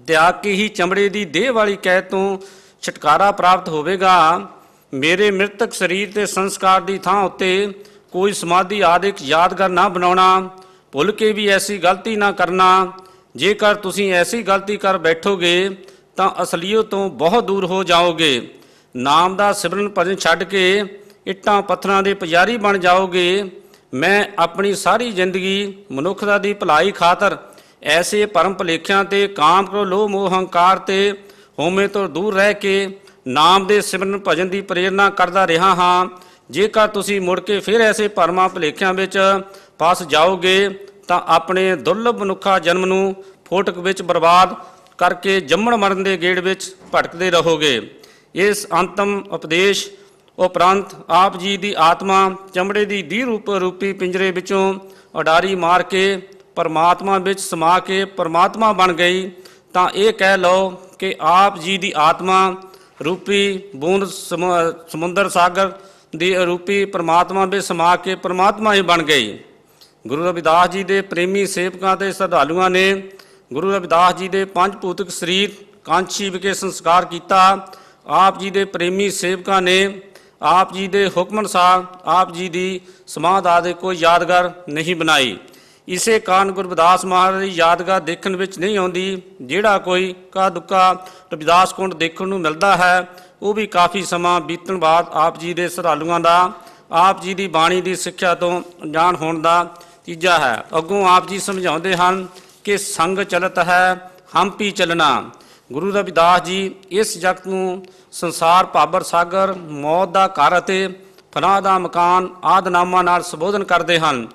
ਤਿਆਗ ਕੇ ਹੀ ਚਮੜੇ ਦੀ ਦੇਹ ਵਾਲੀ ਕੈਦ ਤੋਂ ਛੁਟਕਾਰਾ ਪ੍ਰਾਪਤ ਹੋਵੇਗਾ। ਮੇਰੇ ਮ੍ਰਿਤਕ ਸਰੀਰ ਤੇ ਸੰਸਕਾਰ ਦੀ ਥਾਂ ਉੱਤੇ ਕੋਈ ਸਮਾਧੀ ਆਦਿਕ ਯਾਦਗਾਰ ਨਾ ਬਣਾਉਣਾ, ਭੁੱਲ ਕੇ ਵੀ ਐਸੀ ਗਲਤੀ ਨਾ ਕਰਨਾ। ਜੇਕਰ ਤੁਸੀਂ ਐਸੀ ਗਲਤੀ ਕਰ ਬੈਠੋਗੇ ਤਾਂ ਅਸਲੀਅਤ ਤੋਂ ਬਹੁਤ ਦੂਰ ਹੋ ਜਾਓਗੇ। ਨਾਮ ਦਾ ਸਿਮਰਨ ਭਜਨ ਛੱਡ ਕੇ ਇੱਟਾਂ ਪੱਥਰਾਂ ਦੇ ਪੁਜਾਰੀ ਬਣ ਜਾਓਗੇ। ਮੈਂ ਆਪਣੀ ਸਾਰੀ ਜ਼ਿੰਦਗੀ ਮਨੁੱਖਤਾ ਦੀ ਭਲਾਈ ਖਾਤਰ ਐਸੇ ਭਰਮ ਭੁਲੇਖਿਆਂ ਤੇ ਕਾਮ ਕ੍ਰੋਧ ਲੋਭ ਮੋਹ ਹੰਕਾਰ ਤੇ ਹਉਮੈ ਤੋਂ ਦੂਰ ਰਹਿ ਕੇ ਨਾਮ ਦੇ ਸਿਮਰਨ ਭਜਨ ਦੀ ਪ੍ਰੇਰਨਾ ਕਰਦਾ ਰਿਹਾ ਹਾਂ। ਜੇਕਰ ਤੁਸੀਂ ਮੁੜ ਕੇ ਫਿਰ ਐਸੇ ਭਰਮਾਂ ਭੁਲੇਖਿਆਂ ਵਿੱਚ ਫਸ ਜਾਓਗੇ ਤਾਂ ਆਪਣੇ ਦੁਰਲਭ ਮਨੁੱਖਾ ਜਨਮ ਨੂੰ ਫੋਟਕ ਵਿੱਚ ਬਰਬਾਦ ਕਰਕੇ ਜੰਮਣ ਮਰਨ ਦੇ ਗੇੜ ਵਿੱਚ ਭਟਕਦੇ ਰਹੋਗੇ। ਇਸ ਅੰਤਮ ਉਪਦੇਸ਼ ਉਪਰੰਤ ਆਪ ਜੀ ਦੀ ਆਤਮਾ ਚਮੜੇ ਦੀ ਦੀਹ ਰੂਪੀ ਪਿੰਜਰੇ ਵਿੱਚੋਂ ਉਡਾਰੀ ਮਾਰ ਕੇ ਪਰਮਾਤਮਾ ਵਿੱਚ ਸਮਾ ਕੇ ਪਰਮਾਤਮਾ ਬਣ ਗਈ ਤਾਂ ਇਹ ਕਹਿ ਲਓ ਕਿ ਆਪ ਜੀ ਦੀ ਆਤਮਾ ਰੂਪੀ ਬੂੰਦ ਸਮੁੰਦਰ ਸਾਗਰ ਦੀ ਰੂਪੀ ਪਰਮਾਤਮਾ ਵਿੱਚ ਸਮਾ ਕੇ ਪਰਮਾਤਮਾ ਹੀ ਬਣ ਗਈ। ਗੁਰੂ ਰਵਿਦਾਸ ਜੀ ਦੇ ਪ੍ਰੇਮੀ ਸੇਵਕਾਂ ਤੇ ਸ਼ਰਧਾਲੂਆਂ ਨੇ ਗੁਰੂ ਰਵਿਦਾਸ ਜੀ ਦੇ ਪੰਜ ਭੂਤਿਕ ਸਰੀਰ ਕਾਂਚੀ ਵਿਖੇ ਸੰਸਕਾਰ ਕੀਤਾ। ਆਪ ਜੀ ਦੇ ਪ੍ਰੇਮੀ ਸੇਵਕਾਂ ਨੇ ਆਪ ਜੀ ਦੇ ਹੁਕਮ ਅਨੁਸਾਰ ਆਪ ਜੀ ਦੀ ਸਮਾਧ ਆਦਿ ਕੋਈ ਯਾਦਗਾਰ ਨਹੀਂ ਬਣਾਈ। ਇਸੇ ਕਾਰਨ ਗੁਰੂ ਰਵਿਦਾਸ ਮਹਾਰਾਜ ਦੀ ਯਾਦਗਾਰ ਦੇਖਣ ਵਿੱਚ ਨਹੀਂ ਆਉਂਦੀ। ਜਿਹੜਾ ਕੋਈ ਕਾ ਦੁੱਕਾ ਰਵਿਦਾਸ ਕੁੰਡ ਦੇਖਣ ਨੂੰ ਮਿਲਦਾ ਹੈ ਉਹ ਵੀ ਕਾਫੀ ਸਮਾਂ ਬੀਤਣ ਬਾਅਦ ਆਪ ਜੀ ਦੇ ਸ਼ਰਧਾਲੂਆਂ ਦਾ ਆਪ ਜੀ ਦੀ ਬਾਣੀ ਦੀ ਸਿੱਖਿਆ ਤੋਂ ਅਣਜਾਣ ਹੋਣ ਦਾ ਤੀਜਾ ਹੈ। ਅੱਗੋਂ ਆਪ ਜੀ ਸਮਝਾਉਂਦੇ ਹਨ ਕਿ ਸੰਗ ਚਲਤ ਹੈ ਹਮ ਪੀ ਚਲਣਾ। ਗੁਰੂ ਰਵਿਦਾਸ ਜੀ ਇਸ ਜਗਤ ਨੂੰ ਸੰਸਾਰ ਭਾਬਰ ਸਾਗਰ, ਮੌਤ ਦਾ ਘਰ ਅਤੇ ਫਨਾਹ ਦਾ ਮਕਾਨ ਆਦਿ ਨਾਮਾਂ ਨਾਲ ਸੰਬੋਧਨ ਕਰਦੇ ਹਨ।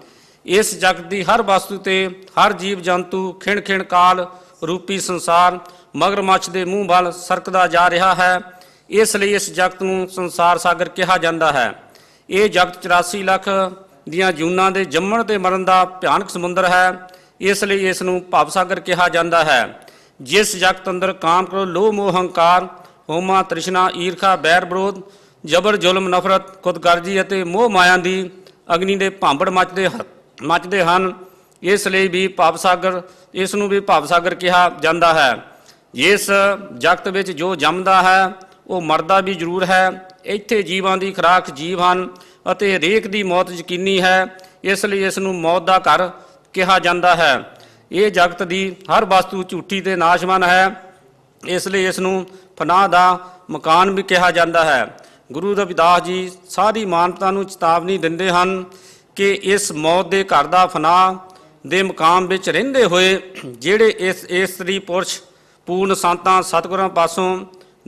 ਇਸ ਜਗਤ ਦੀ ਹਰ ਵਸਤੂ ਤੇ ਹਰ ਜੀਵ ਜੰਤੂ ਖਿਣ ਖਿਣ ਕਾਲ ਰੂਪੀ ਸੰਸਾਰ ਮਗਰਮੱਛ ਦੇ ਮੂੰਹ ਵੱਲ ਸਰਕਦਾ ਜਾ ਰਿਹਾ ਹੈ। ਇਸ ਲਈ ਇਸ ਜਗਤ ਨੂੰ ਸੰਸਾਰ ਸਾਗਰ ਕਿਹਾ ਜਾਂਦਾ ਹੈ। ਇਹ ਜਗਤ 84 ਲੱਖ ਦੀਆਂ ਜੂਨਾਂ ਦੇ ਜੰਮਣ ਤੇ ਮਰਨ ਦਾ ਭਿਆਨਕ ਸਮੁੰਦਰ ਹੈ। ਇਸ ਲਈ ਇਸ ਨੂੰ ਭਵ ਸਾਗਰ ਕਿਹਾ ਜਾਂਦਾ ਹੈ। ਜਿਸ ਜਗਤ ਅੰਦਰ ਕਾਮ, ਕ੍ਰੋਧ, ਲੋਭ, ਮੋਹ, ਹੰਕਾਰ, ਹੋਮਾ, ਤ੍ਰਿਸ਼ਨਾ, ਈਰਖਾ, ਬੈਰ ਵਿਰੋਧ, ਜਬਰ, ਜ਼ੁਲਮ, ਨਫ਼ਰਤ, ਖੁਦਗਰਜੀ ਅਤੇ ਮੋਹ ਮਾਇਆ ਦੀ ਅਗਨੀ ਦੇ ਭਾਂਬੜ ਮੱਚਦੇ ਹਨ। ਇਸ ਲਈ ਵੀ ਭਵ ਸਾਗਰ, ਇਸ ਨੂੰ ਵੀ ਭਵ ਸਾਗਰ ਕਿਹਾ ਜਾਂਦਾ ਹੈ। ਇਸ ਜਗਤ ਵਿੱਚ ਜੋ ਜੰਮਦਾ ਹੈ ਉਹ ਮਰਦਾ ਵੀ ਜ਼ਰੂਰ ਹੈ। ਇੱਥੇ ਜੀਵਾਂ ਦੀ ਖੁਰਾਕ ਜੀਵ ਹਨ ਅਤੇ ਹਰੇਕ ਦੀ ਮੌਤ ਯਕੀਨੀ ਹੈ। ਇਸ ਲਈ ਇਸ ਨੂੰ ਮੌਤ ਦਾ ਘਰ ਕਿਹਾ ਜਾਂਦਾ ਹੈ। ਇਹ ਜਗਤ ਦੀ ਹਰ ਵਸਤੂ ਝੂਠੀ ਤੇ ਨਾਸ਼ਵਾਨ ਹੈ। ਇਸ ਲਈ ਇਸ ਨੂੰ ਫਨਾਹ ਦਾ ਮਕਾਨ ਵੀ ਕਿਹਾ ਜਾਂਦਾ ਹੈ। ਗੁਰੂ ਰਵਿਦਾਸ ਜੀ ਸਾਰੀ ਮਾਨਵਤਾ ਨੂੰ ਚੇਤਾਵਨੀ ਦਿੰਦੇ ਹਨ ਕਿ ਇਸ ਮੌਤ ਦੇ ਘਰ ਦਾ ਫਨਾਹ ਦੇ ਮਕਾਮ ਵਿੱਚ ਰਹਿੰਦੇ ਹੋਏ ਜਿਹੜੇ ਇਸ ਇਸਤਰੀ ਪੁਰਸ਼ ਪੂਰਨ ਸੰਤਾਂ ਸਤਿਗੁਰਾਂ ਪਾਸੋਂ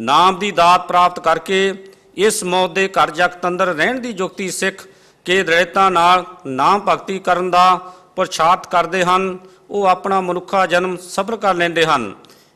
ਨਾਮ ਦੀ ਦਾਤ ਪ੍ਰਾਪਤ ਕਰਕੇ ਇਸ ਮੌਤ ਦੇ ਘਰ ਜਗਤ ਅੰਦਰ ਰਹਿਣ ਦੀ ਯੁਕਤੀ ਸਿੱਖ ਕੇ ਦ੍ਰਿੜਤਾ ਨਾਲ ਨਾਮ ਭਗਤੀ ਕਰਨ ਦਾ ਪੁਰਸ਼ਾਰਥ ਕਰਦੇ ਹਨ, ਉਹ ਆਪਣਾ ਮਨੁੱਖਾ ਜਨਮ ਸਫਲ ਕਰ ਲੈਂਦੇ ਹਨ।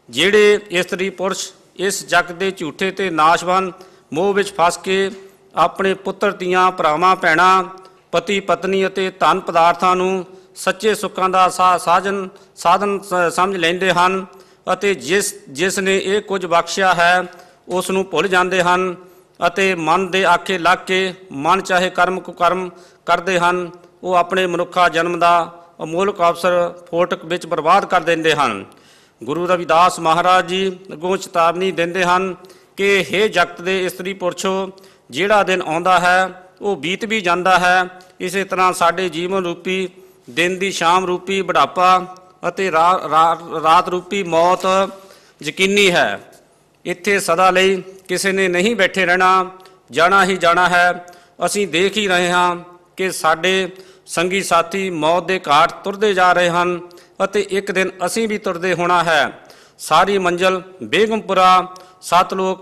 ਜਿਹੜੇ ਇਸਤਰੀ ਪੁਰਸ਼ ਇਸ ਜਗਤ ਦੇ ਝੂਠੇ ਤੇ ਨਾਸ਼ਵਾਨ ਮੋਹ ਵਿੱਚ ਫਸ ਕੇ ਆਪਣੇ ਪੁੱਤਰ, ਧੀਆਂ, ਭਰਾਵਾਂ, ਭੈਣਾਂ, ਪਤੀ, ਪਤਨੀ ਅਤੇ ਧਨ ਪਦਾਰਥਾਂ ਨੂੰ ਸੱਚੇ ਸੁੱਖਾਂ ਦਾ ਸਾਧਨ ਸਮਝ ਲੈਂਦੇ ਹਨ ਅਤੇ ਜਿਸ ਨੇ ਇਹ ਕੁਝ ਬਖਸ਼ਿਆ ਹੈ ਉਸ ਨੂੰ ਭੁੱਲ ਜਾਂਦੇ ਹਨ ਅਤੇ ਮਨ ਦੇ ਆਖੇ ਲੱਗ ਕੇ ਮਨ ਚਾਹੇ ਕਰਮ ਕੁਕਰਮ ਕਰਦੇ ਹਨ, ਉਹ ਆਪਣੇ ਮਨੁੱਖਾ ਜਨਮ ਦਾ ਅਮੋਲਕ ਅਵਸਰ ਫੋਟਕ ਵਿੱਚ ਬਰਬਾਦ ਕਰ ਦਿੰਦੇ ਹਨ। ਗੁਰੂ ਰਵਿਦਾਸ ਮਹਾਰਾਜ ਜੀ ਅੱਗੋਂ ਚੇਤਾਵਨੀ ਦਿੰਦੇ ਹਨ ਕਿ ਹੇ ਜਗਤ ਦੇ ਇਸਤਰੀ ਪੁਰਸ਼ੋ, ਜਿਹੜਾ ਦਿਨ ਆਉਂਦਾ ਹੈ ਉਹ ਬੀਤ ਵੀ ਜਾਂਦਾ ਹੈ। ਇਸੇ ਤਰ੍ਹਾਂ ਸਾਡੇ ਜੀਵਨ ਰੂਪੀ ਦਿਨ ਦੀ ਸ਼ਾਮ ਰੂਪੀ ਬੁਢਾਪਾ ਅਤੇ ਰਾਤ ਰੂਪੀ ਮੌਤ ਯਕੀਨੀ ਹੈ। ਇੱਥੇ ਸਦਾ ਲਈ ਕਿਸੇ ਨੇ ਨਹੀਂ ਬੈਠੇ ਰਹਿਣਾ, ਜਾਣਾ ਹੀ ਜਾਣਾ ਹੈ। ਅਸੀਂ ਦੇਖ ਹੀ ਰਹੇ ਹਾਂ ਕਿ ਸਾਡੇ ਸੰਗੀ ਸਾਥੀ ਮੌਤ ਦੇ ਘਾਟ ਤੁਰਦੇ ਜਾ ਰਹੇ ਹਨ ਅਤੇ ਇੱਕ ਦਿਨ ਅਸੀਂ ਵੀ ਤੁਰਦੇ ਹੋਣਾ ਹੈ। ਸਾਰੀ ਮੰਜ਼ਿਲ ਬੇਗਮਪੁਰਾ ਸਤਲੋਕ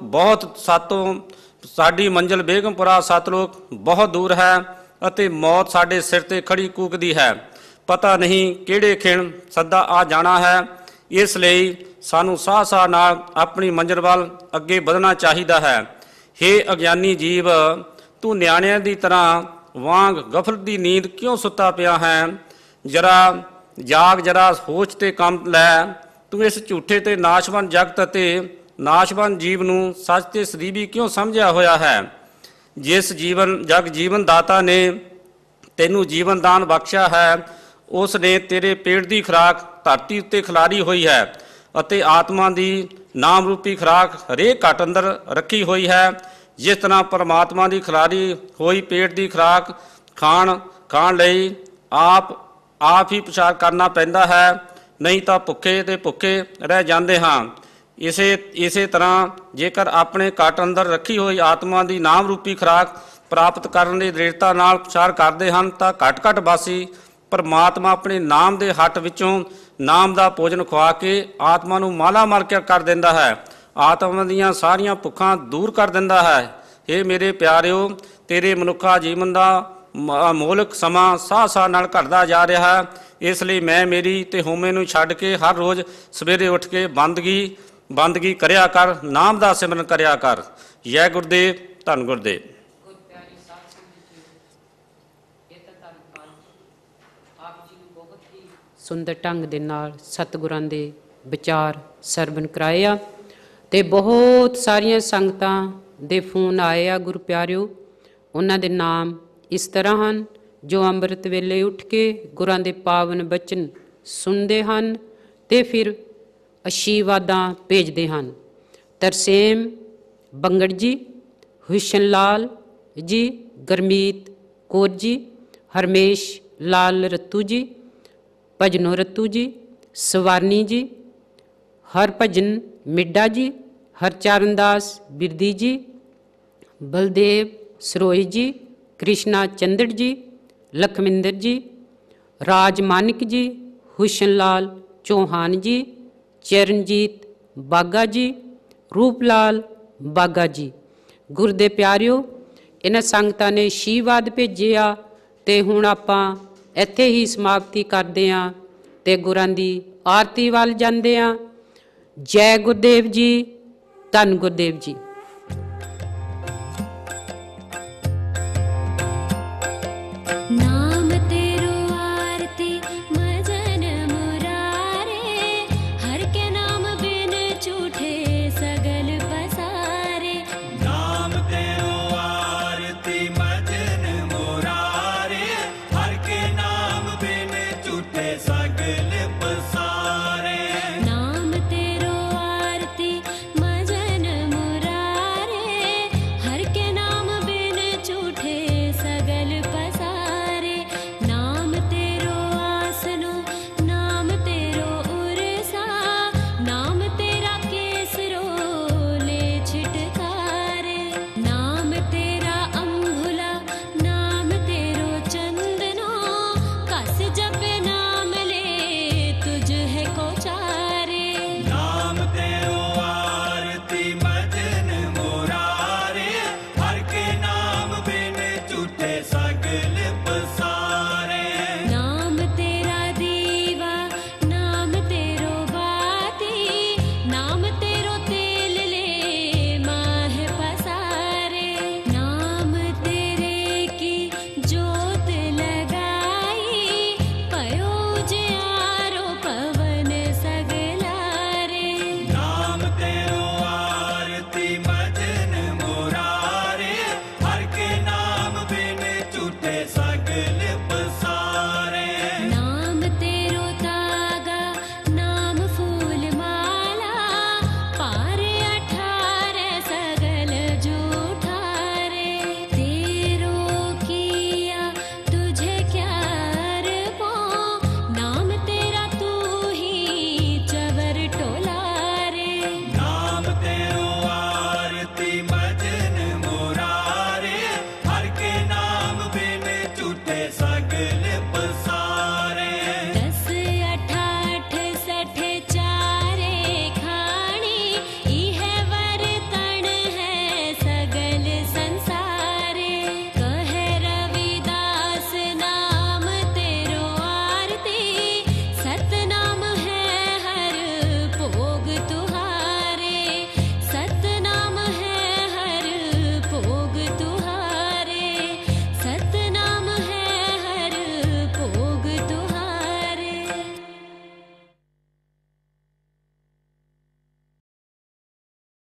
ਸਾਡੀ ਮੰਜ਼ਿਲ ਬੇਗਮਪੁਰਾ ਸਤਲੋਕ ਬਹੁਤ ਦੂਰ ਹੈ ਅਤੇ ਮੌਤ ਸਾਡੇ ਸਿਰ ਤੇ ਖੜੀ ਕੂਕਦੀ ਹੈ। ਪਤਾ ਨਹੀਂ ਕਿਹੜੇ ਖਿਣ ਸਦਾ ਆ ਜਾਣਾ ਹੈ। ਇਸ ਲਈ ਸਾਨੂੰ ਸਾਹ ਨਾਲ ਆਪਣੀ ਮੰਜ਼ਿਲ ਵੱਲ ਅੱਗੇ ਵਧਣਾ ਚਾਹੀਦਾ ਹੈ। ਹੇ ਅਗਿਆਨੀ ਜੀਵ, ਤੂੰ ਨਿਆਣਿਆਂ ਦੀ ਤਰ੍ਹਾਂ ਵਾਂਗ ਗਫਲਤ ਦੀ ਨੀਂਦ ਕਿਉਂ ਸੁੱਤਾ ਪਿਆ ਹੈ? ਜਰਾ ਜਾਗ, ਜਰਾ ਹੋਸ਼ ਤੇ ਕੰਮ ਲੈ। ਤੂੰ ਇਸ ਝੂਠੇ ਤੇ ਨਾਸ਼ਵਾਨ ਜਗਤ ਅਤੇ ਨਾਸ਼ਵਾਨ ਜੀਵ ਨੂੰ ਸੱਚ ਤੇ ਸਦੀਵੀ ਕਿਉਂ ਸਮਝਿਆ ਹੋਇਆ ਹੈ? ਜਿਸ ਜੀਵਨ ਦਾਤਾ ਨੇ ਤੈਨੂੰ ਜੀਵਨ ਦਾਨ ਬਖਸ਼ਿਆ ਹੈ, ਉਸ ਨੇ ਤੇਰੇ ਪੇਟ ਦੀ ਖੁਰਾਕ ਧਰਤੀ ਉੱਤੇ ਖਿਲਾਰੀ ਹੋਈ ਹੈ ਅਤੇ ਆਤਮਾ ਦੀ ਨਾਮ ਰੂਪੀ ਖੁਰਾਕ ਹਰੇਕ ਘਟ ਅੰਦਰ ਰੱਖੀ ਹੋਈ ਹੈ। ਜਿਸ ਤਰ੍ਹਾਂ ਪਰਮਾਤਮਾ ਦੀ ਖਿਲਾਰੀ ਹੋਈ ਪੇਟ ਦੀ ਖੁਰਾਕ ਖਾਣ ਲਈ ਆਪ ਹੀ ਪ੍ਰਚਾਰ ਕਰਨਾ ਪੈਂਦਾ ਹੈ, ਨਹੀਂ ਤਾਂ ਭੁੱਖੇ ਰਹਿ ਜਾਂਦੇ ਹਾਂ। ਇਸੇ ਤਰ੍ਹਾਂ ਜੇਕਰ ਆਪਣੇ ਘਟ ਅੰਦਰ ਰੱਖੀ ਹੋਈ ਆਤਮਾ ਦੀ ਨਾਮ ਰੂਪੀ ਖੁਰਾਕ ਪ੍ਰਾਪਤ ਕਰਨ ਦੀ ਦ੍ਰਿੜਤਾ ਨਾਲ ਪ੍ਰਚਾਰ ਕਰਦੇ ਹਨ ਤਾਂ ਘਟ ਵਾਸੀ ਪਰਮਾਤਮਾ ਆਪਣੇ ਨਾਮ ਦੇ ਹੱਟ ਵਿੱਚੋਂ ਨਾਮ ਦਾ ਭੋਜਨ ਖਵਾ ਕੇ ਆਤਮਾ ਨੂੰ ਮਾਲਾਮਾਲ ਕਰ ਦਿੰਦਾ ਹੈ, ਆਤਮਾ ਦੀਆਂ ਸਾਰੀਆਂ ਭੁੱਖਾਂ ਦੂਰ ਕਰ ਦਿੰਦਾ ਹੈ। ਇਹ ਮੇਰੇ ਪਿਆਰਿਓ, ਤੇਰੇ ਮਨੁੱਖਾ ਜੀਵਨ ਦਾ ਅਮੋਲਕ ਸਮਾਂ ਸਾਹ ਨਾਲ ਘਟਦਾ ਜਾ ਰਿਹਾ ਹੈ। ਇਸ ਲਈ ਮੈਂ ਮੇਰੀ ਤੇ ਹੋਮੇ ਨੂੰ ਛੱਡ ਕੇ ਹਰ ਰੋਜ਼ ਸਵੇਰੇ ਉੱਠ ਕੇ ਬੰਦਗੀ ਕਰਿਆ ਕਰ, ਨਾਮ ਦਾ ਸਿਮਰਨ ਕਰਿਆ ਕਰ। ਜੈ ਗੁਰਦੇਵ, ਧੰਨ ਗੁਰਦੇਵ। ਸੁੰਦਰ ਢੰਗ ਦੇ ਨਾਲ ਸਤਿਗੁਰਾਂ ਦੇ ਵਿਚਾਰ ਸਰਵਣ ਕਰਾਏ ਆ ਤੇ ਬਹੁਤ ਸਾਰੀਆਂ ਸੰਗਤਾਂ ਦੇ ਫੋਨ ਆਏ ਆ ਗੁਰੂ ਪਿਆਰਿਓ। ਉਹਨਾਂ ਦੇ ਨਾਮ ਇਸ ਤਰ੍ਹਾਂ ਹਨ ਜੋ ਅੰਮ੍ਰਿਤ ਵੇਲੇ ਉੱਠ ਕੇ ਗੁਰਾਂ ਦੇ ਪਾਵਨ ਬਚਨ ਸੁਣਦੇ ਹਨ ਤੇ ਫਿਰ ਅਸ਼ੀਰਵਾਦਾਂ ਭੇਜਦੇ ਹਨ। ਤਰਸੇਮ ਬੰਗੜ ਜੀ, ਹੁਸਨ ਲਾਲ ਜੀ, ਗਰਮੀਤ ਕੌਰ ਜੀ, ਹਰਮੇਸ਼ ਲਾਲ ਰੱਤੂ ਜੀ, ਭਜਨੋ ਰੱਤੂ ਜੀ, ਸਵਾਰਨੀ ਜੀ, ਹਰਭਜਨ ਮਿੱਡਾ ਜੀ, ਹਰਚਰਨ ਦਾਸ ਬਿਰਦੀ ਜੀ, ਬਲਦੇਵ ਸਰੋਈ ਜੀ, ਕ੍ਰਿਸ਼ਨਾ ਚੰਦੜ ਜੀ, ਲਖਮਿੰਦਰ ਜੀ, ਰਾਜ ਮਾਨਿਕ ਜੀ, ਹੁਸਨ ਲਾਲ ਚੌਹਾਨ ਜੀ, ਚਰਨਜੀਤ ਬਾਗਾ ਜੀ, ਰੂਪ ਲਾਲ ਬਾਗਾ ਜੀ। ਗੁਰ ਦੇ ਪਿਆਰਿਓ, ਇਹਨਾਂ ਸੰਗਤਾਂ ਨੇ ਆਸ਼ੀਰਵਾਦ ਭੇਜਿਆ ਤੇ ਹੁਣ ਆਪਾਂ ਇੱਥੇ ਹੀ ਸਮਾਪਤੀ ਕਰਦੇ ਹਾਂ ਤੇ ਗੁਰਾਂ ਦੀ ਆਰਤੀ ਵੱਲ ਜਾਂਦੇ ਹਾਂ। ਜੈ ਗੁਰਦੇਵ ਜੀ, ਧੰਨ ਗੁਰਦੇਵ ਜੀ।